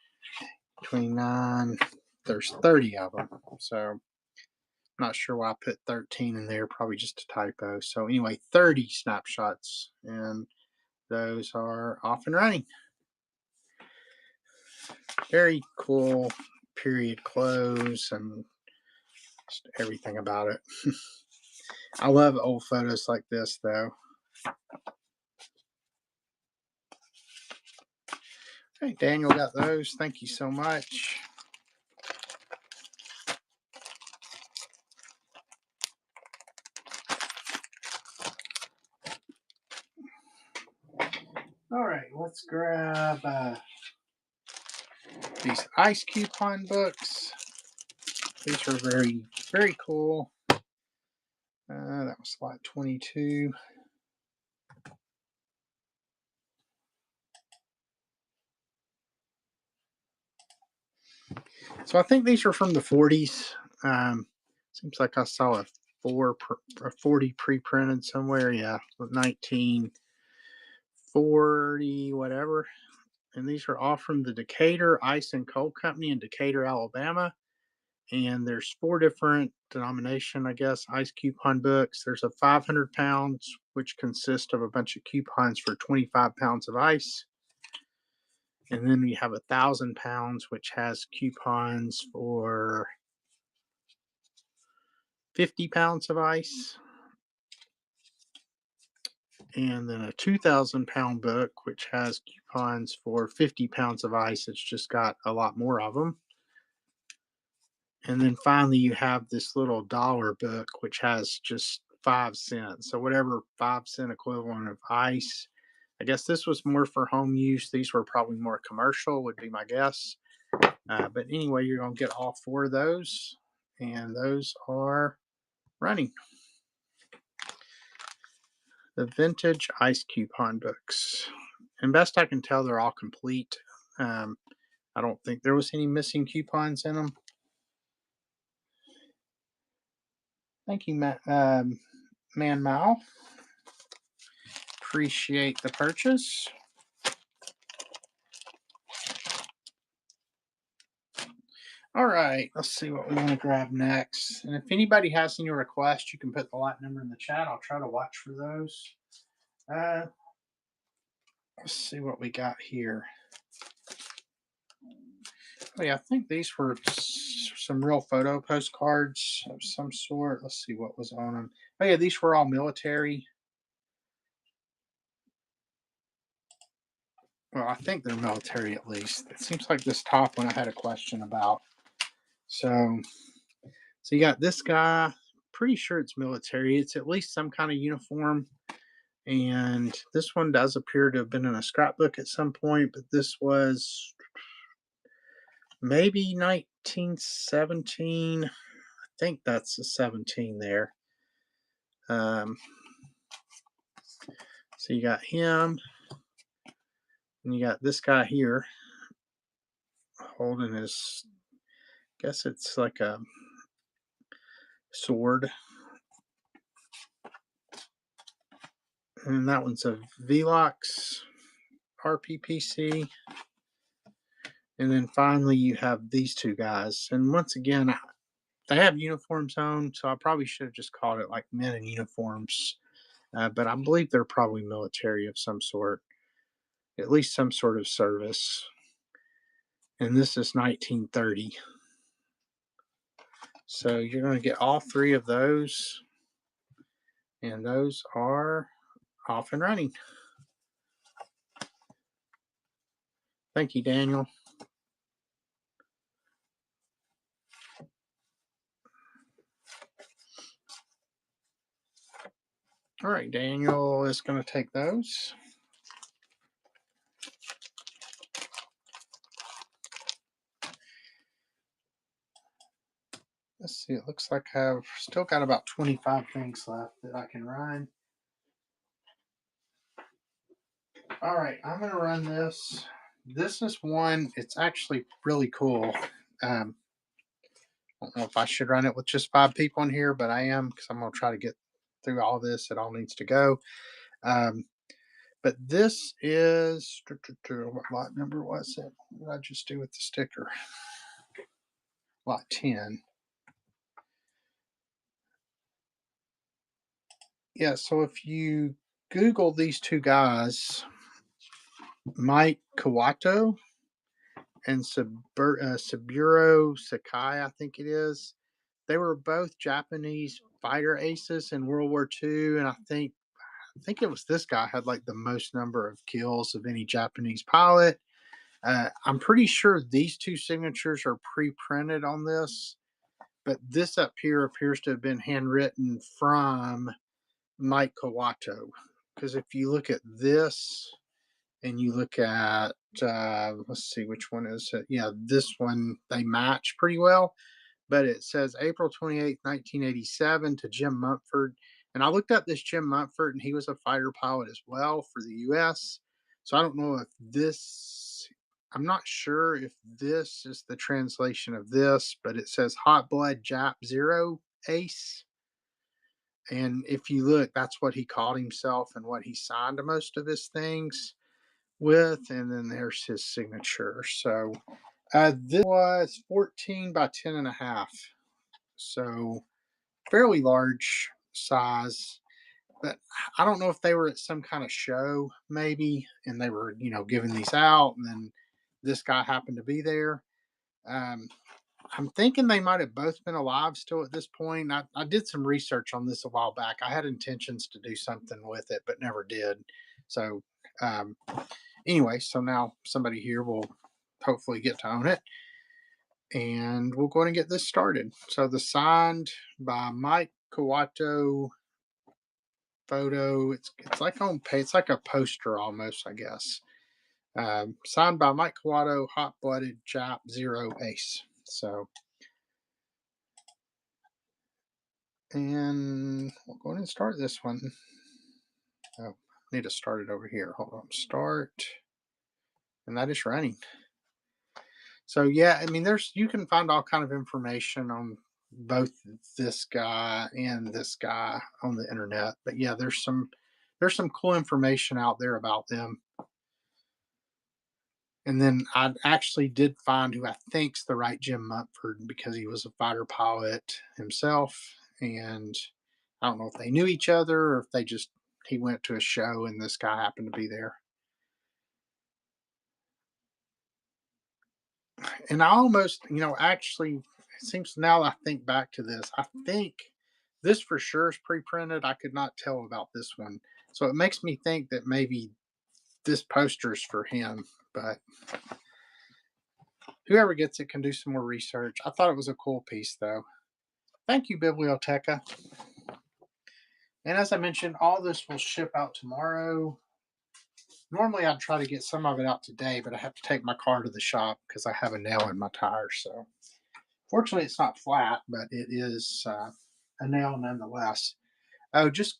29. There's 30 of them. So I'm not sure why I put 13 in there, probably just a typo. So anyway, 30 snapshots, and those are off and running. Very cool period clothes and just everything about it. I love old photos like this though. Hey, Daniel got those. Thank you so much. All right, let's grab these ice coupon books. These are very, very cool. That was slide 22. So I think these are from the 40s. Seems like I saw a 40 pre-printed somewhere. Yeah, 1940, whatever. And these are all from the Decatur Ice and Coal Company in Decatur, Alabama. And there's 4 different denomination, I guess, ice coupon books. There's a 500 pounds, which consists of a bunch of coupons for 25 pounds of ice. And then we have 1,000 pounds, which has coupons for 50 pounds of ice. And then a 2,000 pound book, which has coupons for 50 pounds of ice. It's just got a lot more of them. And then finally, you have this little dollar book, which has just 5 cents. So, whatever 5-cent equivalent of ice. I guess this was more for home use. These were probably more commercial, would be my guess. But anyway, you're going to get all 4 of those. And those are running. The vintage ice coupon books. And best I can tell, they're all complete. I don't think there was any missing coupons in them. Thank you, Man Mao. Appreciate the purchase. All right, let's see what we want to grab next. And if anybody has any requests, you can put the lot number in the chat. I'll try to watch for those. Let's see what we got here. Oh, yeah, I think these were some real photo postcards of some sort. Let's see what was on them. Oh, yeah, these were all military. Well, I think they're military at least. It seems like this top one I had a question about. So you got this guy. Pretty sure it's military. It's at least some kind of uniform. And this one does appear to have been in a scrapbook at some point, but this was maybe 1917. I think that's the 17 there. So you got him, and you got this guy here holding his, I guess it's like a sword. And that one's a Velox RPPC. And then finally, you have these 2 guys. And once again, they have uniforms on, so I probably should have just called it like men in uniforms. But I believe they're probably military of some sort, at least some sort of service. And this is 1930. So you're going to get all 3 of those. And those are off and running. Thank you, Daniel. All right, Daniel is going to take those. Let's see, it looks like I've still got about 25 things left that I can run. All right, I'm going to run this. This is one, it's actually really cool. I don't know if I should run it with just 5 people in here, but I am, because I'm going to try to get through all this. It all needs to go. But this is, what lot number was it? What did I just do with the sticker? Lot 10. Yeah, so if you Google these two guys, Mike Kawato and Saburo Sakai, I think it is. They were both Japanese fighter aces in World War II, and I think it was this guy had like the most number of kills of any Japanese pilot. I'm pretty sure these two signatures are pre-printed on this, but this up here appears to have been handwritten from Mike Kawato. Because if you look at this and you look at, let's see, which one is it? Yeah, this one, they match pretty well. But it says April 28th, 1987 to Jim Mumford. And I looked up this Jim Mumford, and he was a fighter pilot as well for the U.S. So I don't know if this, I'm not sure if this is the translation of this, but it says Hot Blood Jap Zero Ace. And if you look, that's what he called himself and what he signed to most of his things with. And then there's his signature. So this was 14 by 10 and a half. So fairly large size. But I don't know if they were at some kind of show, maybe, and they were, giving these out, and then this guy happened to be there. Um, I'm thinking they might have both been alive still at this point. I did some research on this a while back. I had intentions to do something with it, but never did. So, um, anyway, so now somebody here will hopefully get to own it. And we'll go ahead and get this started. So, the signed by Mike Kawato photo. It's like on pay. It's like a poster almost, I guess. Signed by Mike Kawato, Hot Blooded Jap Zero Ace. So, and we'll go ahead and start this one. Oh, I need to start it over here. Hold on, start, and that is running. So yeah, I mean, you can find all kind of information on both this guy and this guy on the internet. But yeah, there's some cool information out there about them. And then I actually did find who I think's the right Jim Mumford because he was a fighter pilot himself. And I don't know if they knew each other or if he went to a show and this guy happened to be there. And I almost, actually, it seems now that I think back to this, I think this for sure is pre printed. I could not tell about this one. So it makes me think that maybe this poster's for him. But whoever gets it can do some more research. I thought it was a cool piece, though. Thank you, Biblioteca. And as I mentioned, all this will ship out tomorrow. Normally, I'd try to get some of it out today, but I have to take my car to the shop because I have a nail in my tire. So, fortunately, it's not flat, but it is a nail nonetheless. Oh, just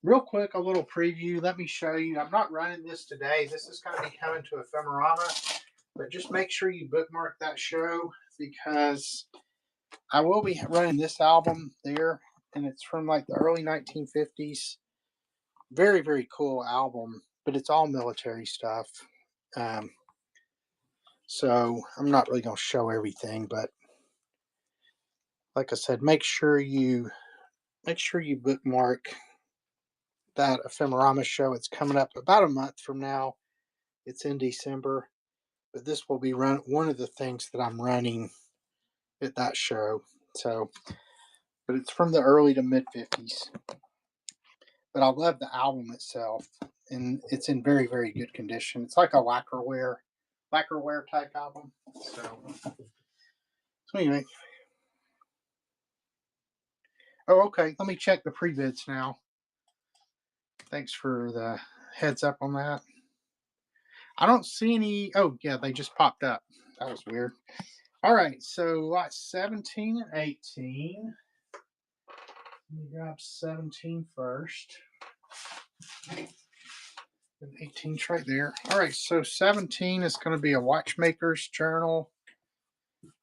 real quick, a little preview. Let me show you. I'm not running this today. This is going to be coming to Ephemerama, but just make sure you bookmark that show because I will be running this album there, and it's from like the early 1950s. Very, very cool album, but it's all military stuff. Um, so I'm not really going to show everything, but like I said, make sure you bookmark that Ephemerama show. It's coming up about a month from now. It's in December, but this will be one of the things that I'm running at that show. So, but it's from the early to mid 50s. But I love the album itself, and it's in very, very good condition. It's like a lacquerware type album. So anyway. Oh, okay. Let me check the pre-bids now. Thanks for the heads up on that. I don't see any. Oh, yeah, they just popped up. That was weird. All right, so lots 17 and 18. Let me grab 17 first. And 18's right there. All right, so 17 is going to be a watchmaker's journal.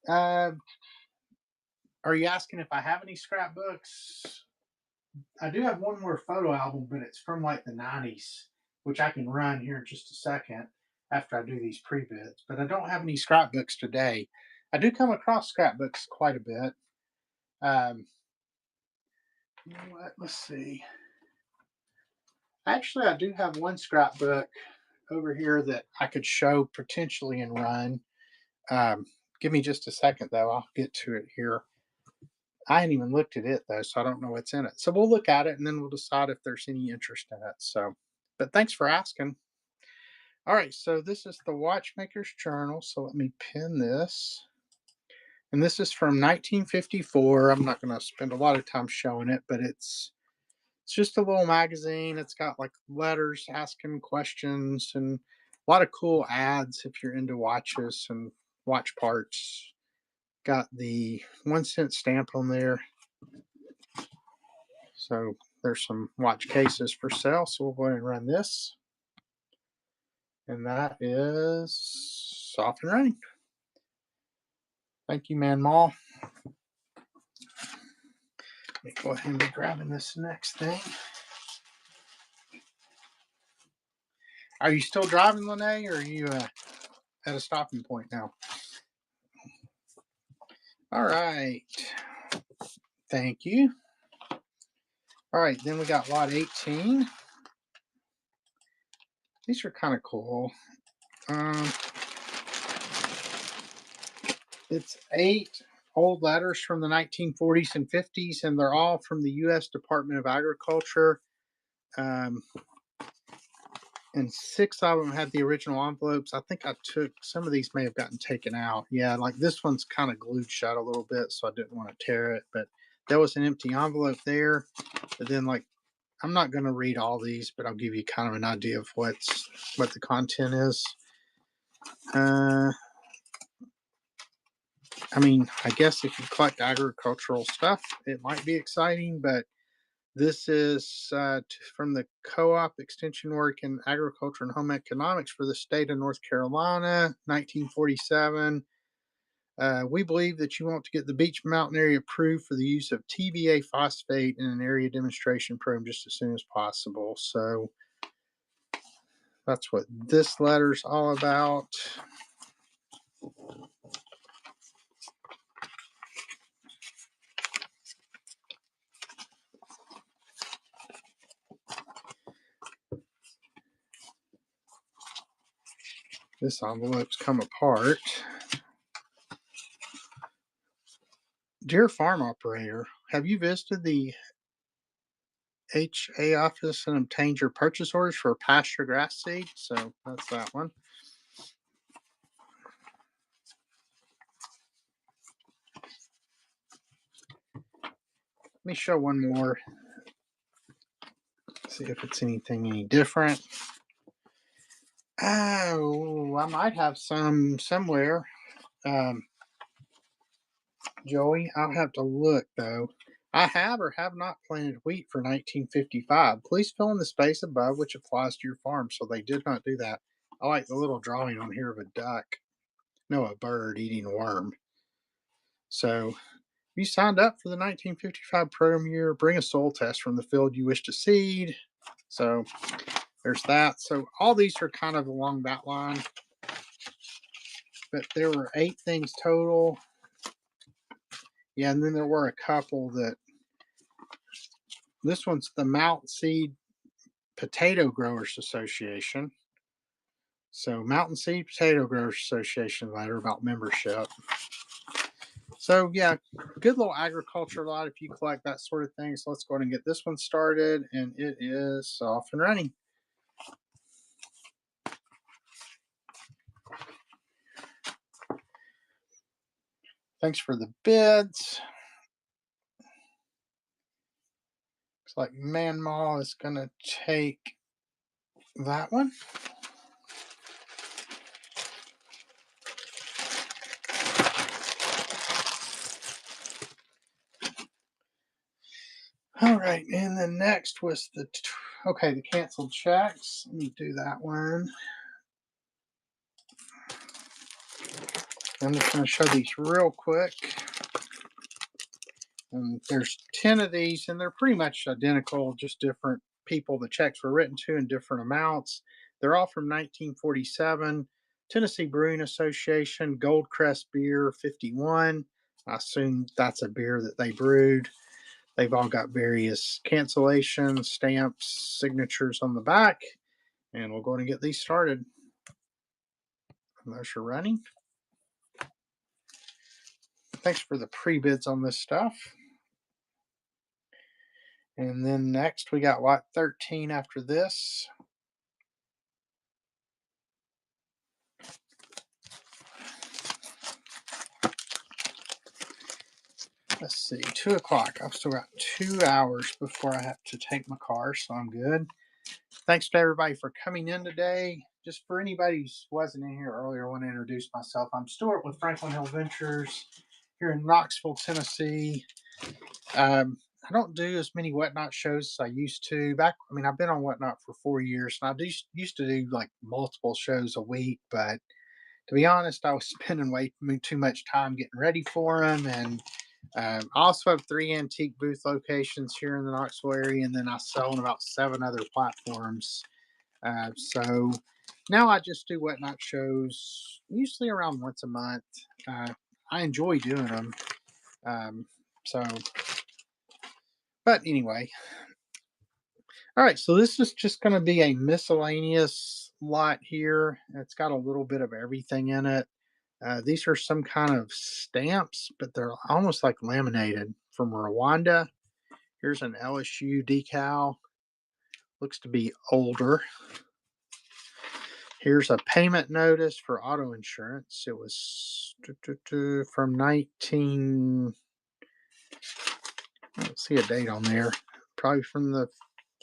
Are you asking if I have any scrapbooks? I do have one more photo album, but it's from like the 90s. which I can run here in just a second after I do these pre-bids. But I don't have any scrapbooks today. I do come across scrapbooks quite a bit. You know what? Let's see. Actually, I do have one scrapbook over here that I could show potentially and run. Give me just a second, though. I'll get to it here. I hadn't even looked at it, though, so I don't know what's in it. So we'll look at it, and then we'll decide if there's any interest in it. So, but thanks for asking. All right, so this is the Watchmaker's Journal. So let me pin this. And this is from 1954. I'm not going to spend a lot of time showing it, but it's just a little magazine. It's got like letters asking questions and a lot of cool ads if you're into watches and watch parts. Got the 1 cent stamp on there. So there's some watch cases for sale. So we'll go ahead and run this. And that is off and running. Thank you, Man Mall. Let me go ahead and be grabbing this next thing. Are you still driving, Lene, or are you at a stopping point now? All right. Thank you. All right, then we got lot 18. These are kind of cool. It's 8 old letters from the 1940s and 50s, and they're all from the U.S. Department of Agriculture. And 6 of them had the original envelopes. I think I took, some of these may have gotten taken out. Yeah, like this one's kind of glued shut a little bit, so I didn't want to tear it. But there was an empty envelope there. But then, like, I'm not going to read all these, but I'll give you kind of an idea of what the content is. I mean, I guess if you collect agricultural stuff, it might be exciting, but this is from the Co-op Extension Work in Agriculture and Home Economics for the state of North Carolina, 1947. We believe that you want to get the Beach Mountain area approved for the use of TBA phosphate in an area demonstration program just as soon as possible. So that's what this letter's all about. This envelope's come apart. Dear farm operator, have you visited the HA office and obtained your purchase orders for pasture grass seed? So that's that one. Let me show one more. See if it's anything any different. Oh, I might have some somewhere. Joey, I'll have to look though. I have or have not planted wheat for 1955. Please fill in the space above which applies to your farm. So they did not do that. I like the little drawing on here of a duck. No, a bird eating a worm. So you signed up for the 1955 program year. Bring a soil test from the field you wish to seed. So there's that. So all these are kind of along that line. But there were 8 things total. Yeah, and then there were a couple that, this one's the Mountain Seed Potato Growers Association. So Mountain Seed Potato Growers Association letter about membership. So yeah, good little agriculture lot if you collect that sort of thing. So let's go ahead and get this one started, and it is off and running. Thanks for the bids. Looks like Man Mall is going to take that one. All right, and then next was the canceled checks. Let me do that one. I'm just going to show these real quick. And there's 10 of these, and they're pretty much identical, just different people the checks were written to in different amounts. They're all from 1947. Tennessee Brewing Association, Goldcrest Beer 51. I assume that's a beer that they brewed. They've all got various cancellations, stamps, signatures on the back. And we'll go ahead and get these started. Those are running. Thanks for the pre-bids on this stuff. And then next we got lot 13 after this. Let's see, 2 o'clock. I've still got 2 hours before I have to take my car, so I'm good. Thanks to everybody for coming in today. Just for anybody who wasn't in here earlier, I want to introduce myself. I'm Stuart with Franklin Hill Ventures here in Knoxville, Tennessee. I don't do as many Whatnot shows as I used to. I've been on Whatnot for 4 years, and I used to do like multiple shows a week, but to be honest, I was spending way too much time getting ready for them. And I also have 3 antique booth locations here in the Knoxville area, and then I sell on about 7 other platforms. So now I just do Whatnot shows, usually around once a month. I enjoy doing them. So, but anyway, all right. So this is just going to be a miscellaneous lot here. It's got a little bit of everything in it. These are some kind of stamps, but they're almost like laminated from Rwanda. Here's an LSU decal. Looks to be older. Here's a payment notice for auto insurance. It was from 19. I don't see a date on there. Probably from the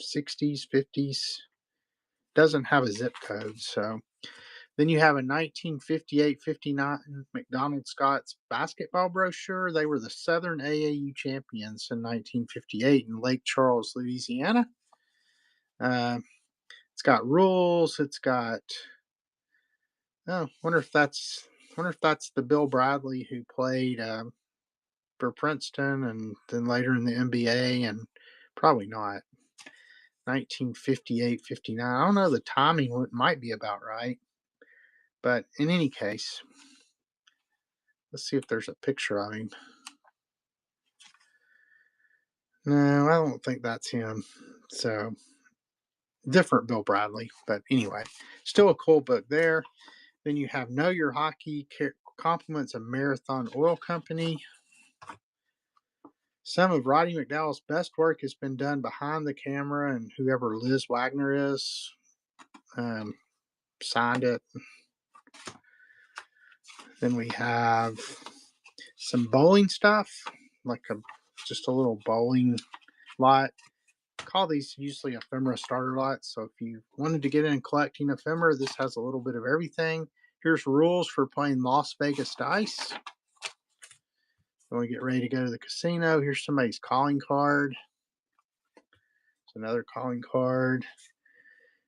60s, 50s. Doesn't have a zip code, so. Then you have a 1958-59 McDonald Scott's basketball brochure. They were the Southern AAU champions in 1958 in Lake Charles, Louisiana. It's got rules. It's got. Wonder if that's the Bill Bradley who played for Princeton and then later in the NBA, and probably not. 1958-59. I don't know the timing. It might be about right. But in any case, let's see if there's a picture of him. No, I don't think that's him. So, different Bill Bradley. But anyway, still a cool book there. Then you have Know Your Hockey, Compliments of Marathon Oil Company. Some of Roddy McDowell's best work has been done behind the camera, and whoever Liz Wagner is signed it. Then we have some bowling stuff, like just a little bowling lot. Call these usually ephemera starter lots. So if you wanted to get in collecting ephemera, this has a little bit of everything. Here's rules for playing Las Vegas dice. When we get ready to go to the casino, here's somebody's calling card. It's another calling card.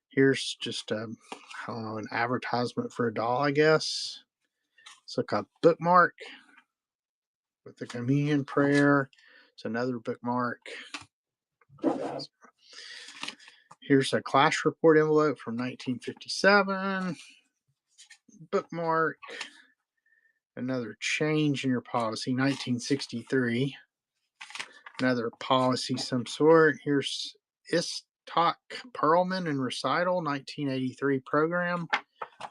Here's just an advertisement for a doll, I guess. It's like a bookmark with the communion prayer. It's another bookmark. Here's a class report envelope from 1957. Bookmark. Another change in your policy, 1963. Another policy some sort. Here's Istok Perlman and Recital, 1983 program.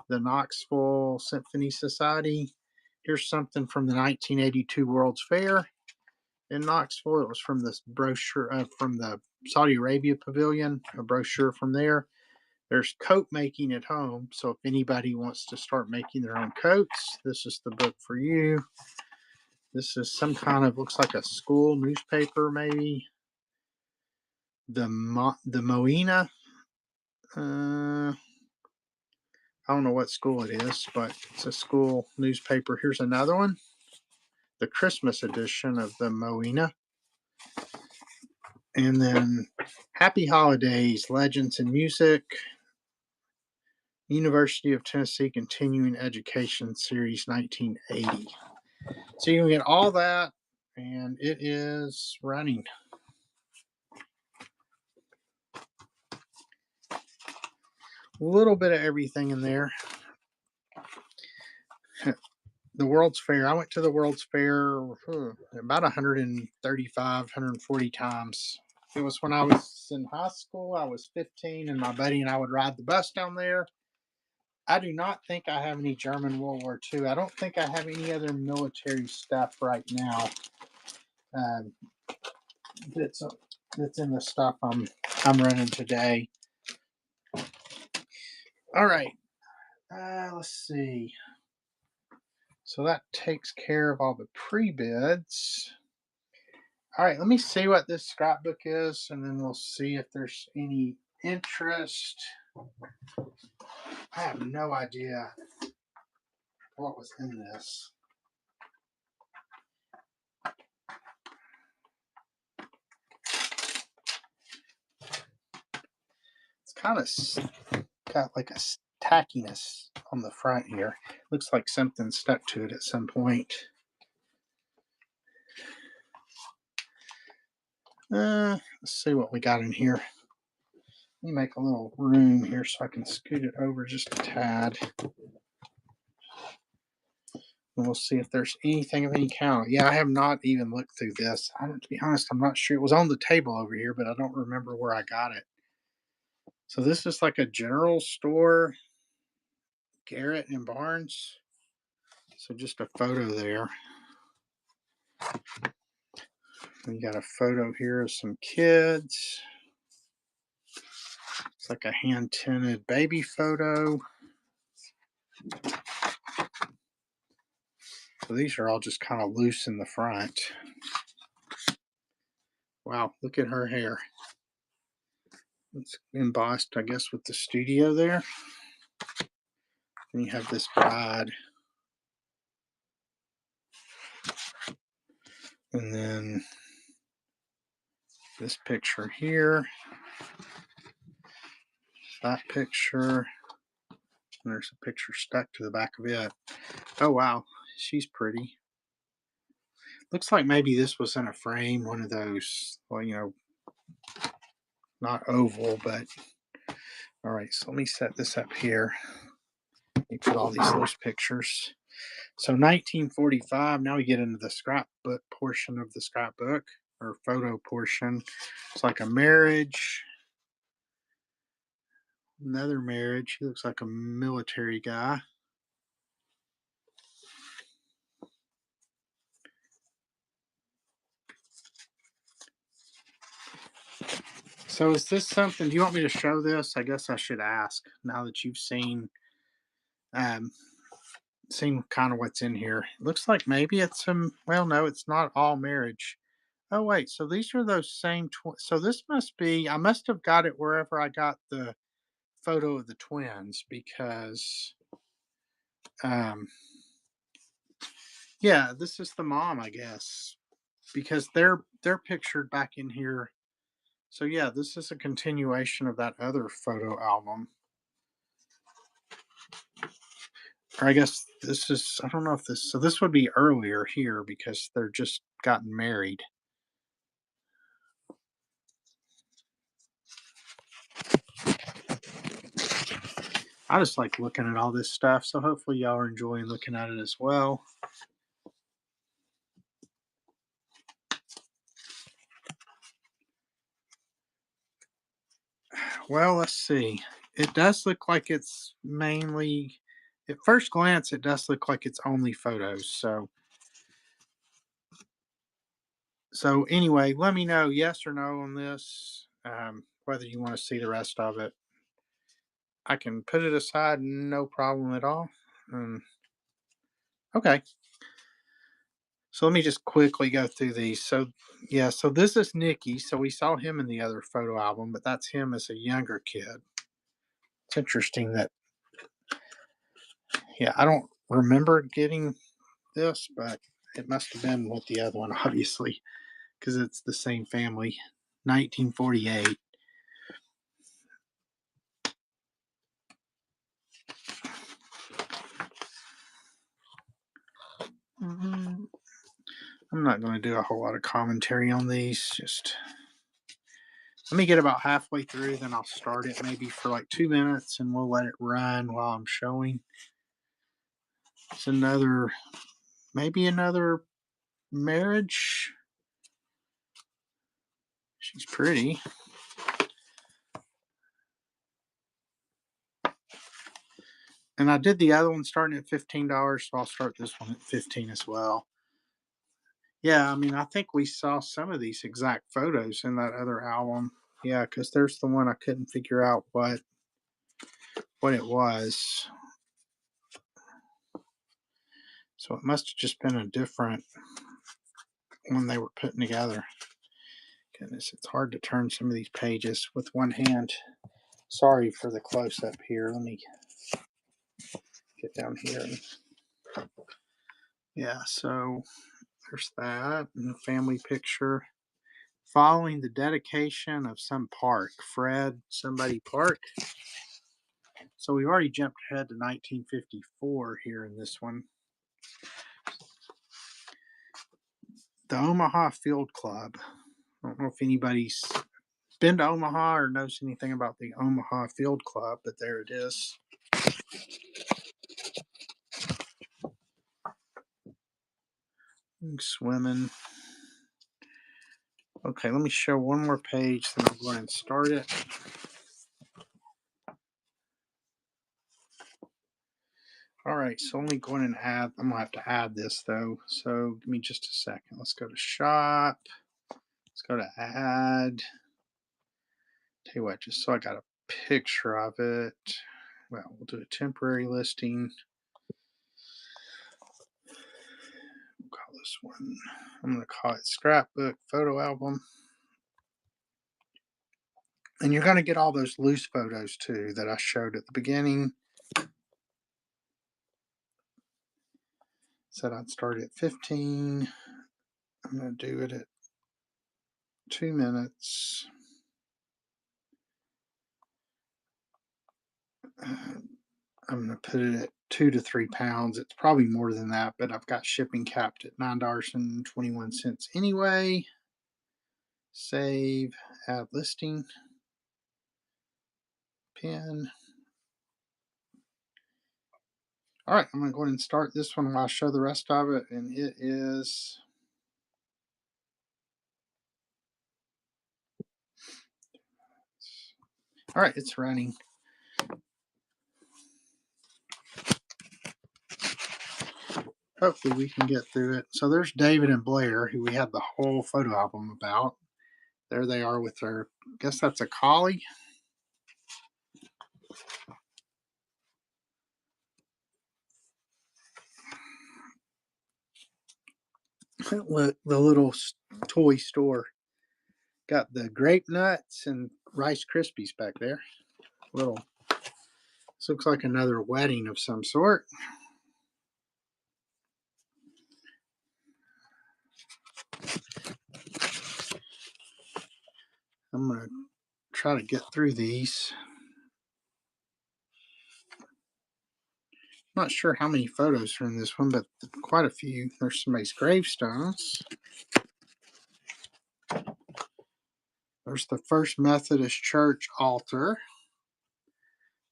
The Knoxville Symphony Society. Here's something from the 1982 World's Fair in Knoxville. It was from this brochure from the Saudi Arabia Pavilion, a brochure from there. There's coat making at home. So if anybody wants to start making their own coats, this is the book for you. This is some kind of, looks like a school newspaper, maybe. The Moina. I don't know what school it is, but it's a school newspaper. Here's another one. The Christmas edition of the Moina. And then Happy Holidays, Legends in Music. University of Tennessee Continuing Education Series 1980. So you can get all that, and it is running. A little bit of everything in there. The World's Fair. I went to the World's Fair about 135, 140 times. It was when I was in high school. I was 15, and my buddy and I would ride the bus down there. I do not think I have any German World War II. I don't think I have any other military stuff right now. Um, that's that's in the stuff I'm running today. All right. Let's see. So that takes care of all the pre-bids. All right, let me see what this scrapbook is, and then we'll see if there's any interest. I have no idea what was in this. It's kind of got like a tackiness on the front here. Looks like something stuck to it at some point. Let's see what we got in here. Let me make a little room here so I can scoot it over just a tad. And we'll see if there's anything of any count. Yeah, I have not even looked through this. To be honest, I'm not sure. It was on the table over here, but I don't remember where I got it. So this is like a general store, Garrett and Barnes. So just a photo there. We got a photo here of some kids. It's like a hand-tinted baby photo. So these are all just kind of loose in the front. Wow, look at her hair. It's embossed, I guess, with the studio there. And you have this bride. And then this picture here. That picture. And there's a picture stuck to the back of it. Oh, wow. She's pretty. Looks like maybe this was in a frame, one of those, well, not oval, but all right. So let me set this up here. Let me put all these loose pictures. So 1945, now we get into the scrapbook portion of the scrapbook, or photo portion. It's like a marriage, another marriage. He looks like a military guy. So is this something, do you want me to show this? I guess I should ask now that you've seen kind of what's in here. It looks like maybe it's some, well, no, it's not all marriage. Oh, wait, so these are those same, so this must be, I must have got it wherever I got the photo of the twins, because, yeah, this is the mom, I guess, because they're pictured back in here. So yeah, this is a continuation of that other photo album. Or I guess this is, I don't know if this, so this would be earlier here because they're just gotten married. I just like looking at all this stuff, so hopefully y'all are enjoying looking at it as well. Well, let's see. It does look like it's mainly, at first glance, it does look like it's only photos. So anyway, let me know yes or no on this, whether you want to see the rest of it. I can put it aside, no problem at all. Okay. So let me just quickly go through these. So yeah, so this is Nicky. So we saw him in the other photo album, but that's him as a younger kid. It's interesting that, yeah, I don't remember getting this, but it must have been with the other one, obviously, because it's the same family. 1948. I'm not going to do a whole lot of commentary on these. Just Let me get about halfway through, then I'll start it maybe for like 2 minutes and we'll let it run while I'm showing. It's maybe another marriage. She's pretty. And I did the other one starting at $15, so I'll start this one at 15 as well. Yeah, I mean, I think we saw some of these exact photos in that other album. Yeah, because there's the one I couldn't figure out what it was. So it must have just been a different one they were putting together. Goodness, it's hard to turn some of these pages with one hand. Sorry for the close up here. Let me get down here. Yeah, so there's that and the family picture. Following the dedication of some park, Fred somebody park. So we've already jumped ahead to 1954 here in this one. The Omaha Field Club. I don't know if anybody's been to Omaha or knows anything about the Omaha Field Club, but there it is. Swimming. Okay, let me show one more page, then I'll go ahead and start it. All right, so let me go in and add. I'm gonna have to add this though. So give me just a second. Let's go to shop. Let's go to add. Tell you what, just so I got a picture of it. Well, we'll do a temporary listing. We'll call this one. I'm gonna call it scrapbook photo album. And you're gonna get all those loose photos too that I showed at the beginning. Said I'd start at 15. I'm going to do it at 2 minutes. I'm going to put it at 2 to 3 pounds. It's probably more than that, but I've got shipping capped at $9.21 anyway. Save, add listing, pin. All right, I'm going to go ahead and start this one while I show the rest of it, and it is all right. It's running. Hopefully we can get through it. So there's David and Blair, who we had the whole photo album about. There they are with their, I guess that's a collie. The little toy store. Got the grape nuts and Rice Krispies back there. Little, this looks like another wedding of some sort. I'm going to try to get through these. Not sure how many photos are in this one, but quite a few. There's somebody's gravestones. There's the First Methodist Church altar.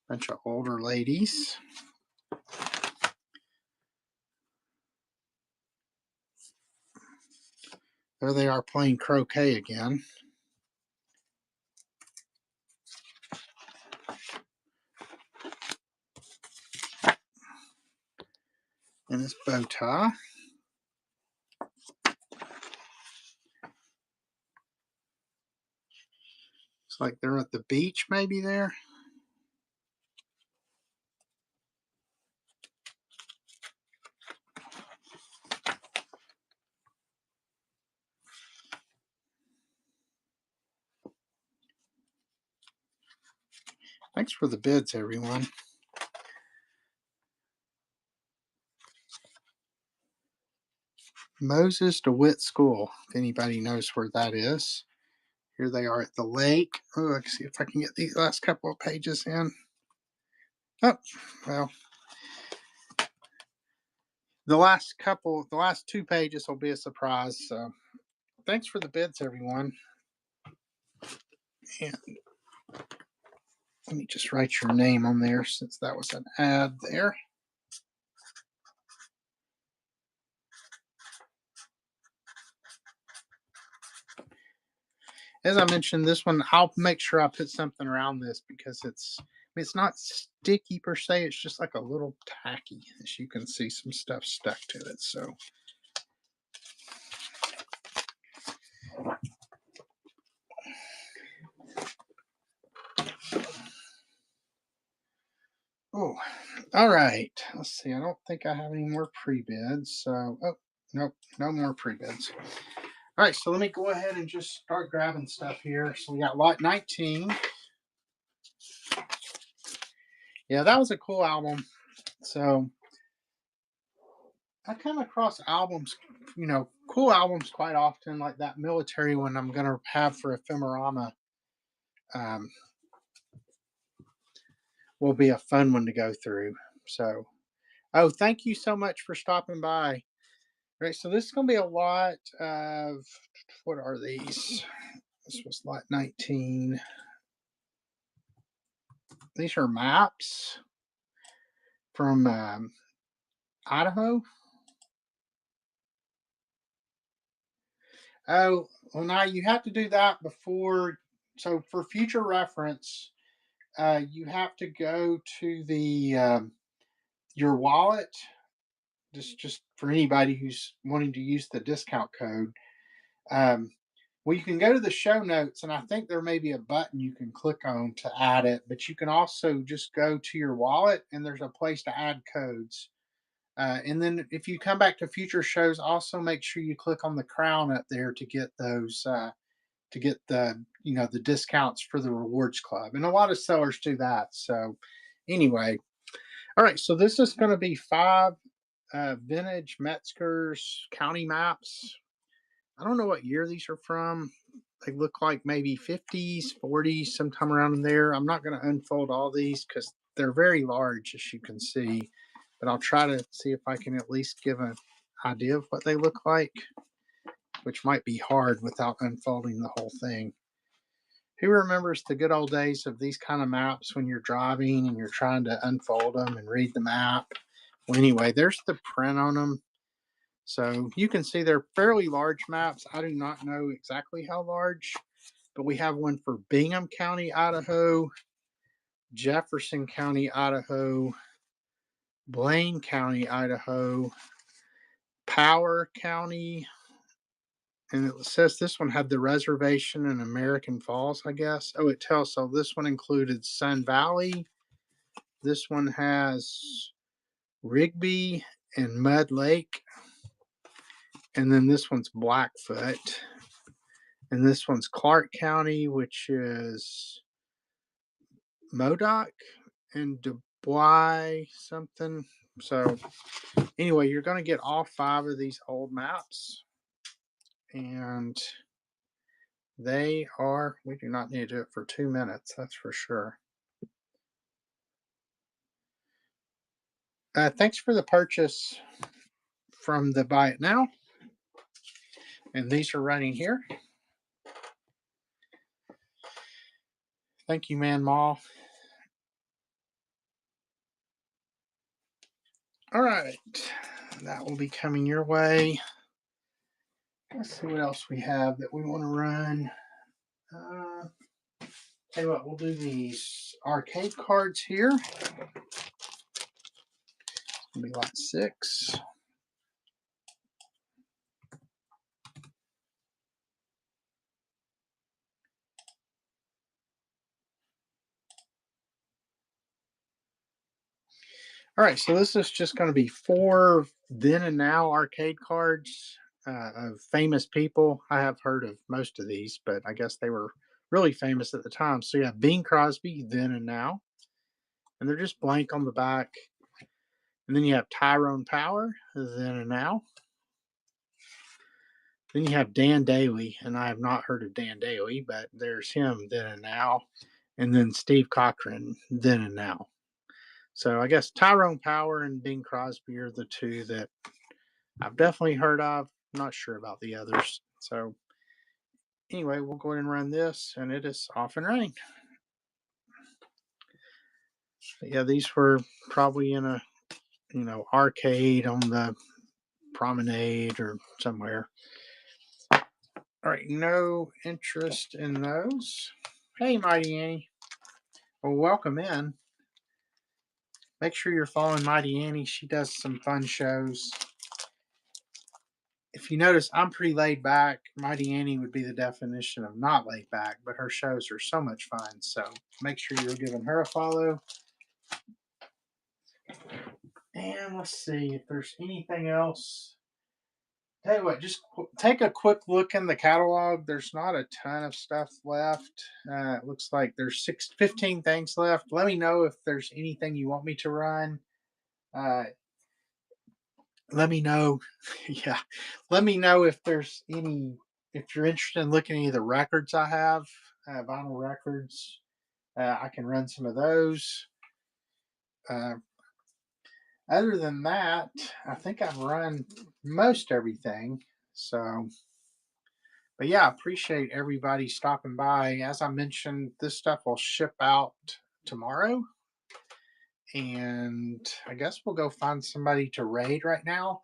Bunch of older ladies. There they are playing croquet again. And his bow tie. Looks like they're at the beach maybe there. Thanks for the bids, everyone. Moses DeWitt School, if anybody knows where that is. Here they are at the lake. Oh, let's see if I can get these last couple of pages in. Oh, well. The last 2 pages will be a surprise. So thanks for the bids, everyone. And let me just write your name on there since that was an ad there. As I mentioned, this one, I'll make sure I put something around this because it's not sticky per se. It's just like a little tacky. As you can see, some stuff stuck to it. So, oh, all right. Let's see. I don't think I have any more pre-bids. So, oh, nope, no more pre-bids. All right, so let me go ahead and just start grabbing stuff here. So we got lot 19. Yeah, that was a cool album. So I come across albums, cool albums quite often, like that military one I'm going to have for Ephemerama. Will be a fun one to go through. So, oh, thank you so much for stopping by. All right, so this is going to be a lot of, what are these? This was lot 19. These are maps from Idaho. Oh, well, now you have to do that before. So, for future reference, you have to go to the your wallet. Just for anybody who's wanting to use the discount code. Um, well, you can go to the show notes, and I think there may be a button you can click on to add it. But you can also just go to your wallet, and there's a place to add codes. And then if you come back to future shows, also make sure you click on the crown up there to get those to get the discounts for the rewards club. And a lot of sellers do that. So anyway, all right. So this is going to be 5 vintage Metzger's county maps. I don't know what year these are from. They look like maybe 50s, 40s, sometime around in there. I'm not going to unfold all these because they're very large, as you can see. But I'll try to see if I can at least give an idea of what they look like, which might be hard without unfolding the whole thing. Who remembers the good old days of these kind of maps when you're driving and you're trying to unfold them and read the map? Well, anyway, there's the print on them. So you can see they're fairly large maps. I do not know exactly how large, but we have one for Bingham County, Idaho, Jefferson County, Idaho, Blaine County, Idaho, Power County, and it says this one had the reservation in American Falls, I guess. Oh, it tells. So this one included Sun Valley. This one has Rigby and Mud Lake. And then this one's Blackfoot. And this one's Clark County, which is Modoc and Dubois something. So anyway, you're going to get all 5 of these old maps. And we do not need to do it for 2 minutes, that's for sure. Thanks for the purchase from the Buy It Now. And these are running here. Thank you, Man Mall. All right, that will be coming your way. Let's see what else we have that we want to run. Tell you what, we'll do these arcade cards here. It'll be lot 6. All right, so this is just going to be 4 then and now arcade cards of famous people. I have heard of most of these, but I guess they were really famous at the time. So you have Bing Crosby, then and now, and they're just blank on the back. And then you have Tyrone Power, then and now. Then you have Dan Daly, and I have not heard of Dan Daly, but there's him, then and now. And then Steve Cochran, then and now. So I guess Tyrone Power and Bing Crosby are the 2 that I've definitely heard of. I'm not sure about the others. So Anyway, we'll go ahead and run this, and it is off and running. Yeah, these were probably in a arcade on the promenade or somewhere. All right, no interest in those. Hey, Mighty Annie. Well, welcome in. Make sure you're following Mighty Annie. She does some fun shows. If you notice, I'm pretty laid back. Mighty Annie would be the definition of not laid back, but her shows are so much fun. So make sure you're giving her a follow. And let's see if there's anything else. Tell you what, just take a quick look in the catalog. There's not a ton of stuff left. It looks like there's 15 things left. Let me know if there's anything you want me to run. Uh, let me know. Yeah, let me know if there's if you're interested in looking at any of the records I have, vinyl records. I can run some of those. Uh, Other than that, I think I've run most everything. So, but yeah, I appreciate everybody stopping by. As I mentioned, this stuff will ship out tomorrow. And I guess we'll go find somebody to raid right now.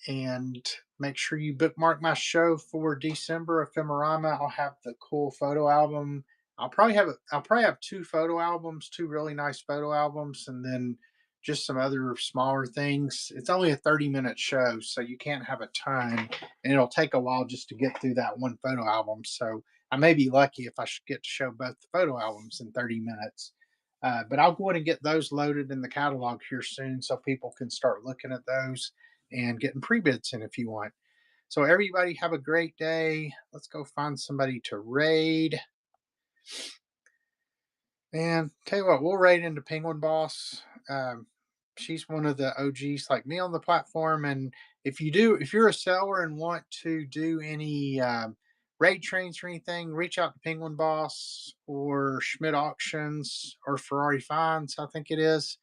And make sure you bookmark my show for December Ephemerama. I'll have the cool photo album. I'll probably have two photo albums, two really nice photo albums, and then just some other smaller things. It's only a 30-minute show, so you can't have a ton, and it'll take a while just to get through that one photo album. So I may be lucky if I should get to show both the photo albums in 30 minutes. But I'll go ahead and get those loaded in the catalog here soon so people can start looking at those and getting pre-bids in if you want. So everybody have a great day. Let's go find somebody to raid. And tell you what, we'll raid into Penguin Boss. She's one of the OGs like me on the platform. And if you're a seller and want to do any raid trains or anything, reach out to Penguin Boss or Schmidt Auctions or Ferrari Finds, I think it is,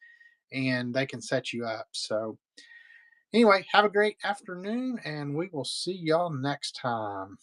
and they can set you up. So anyway, have a great afternoon, and we will see y'all next time.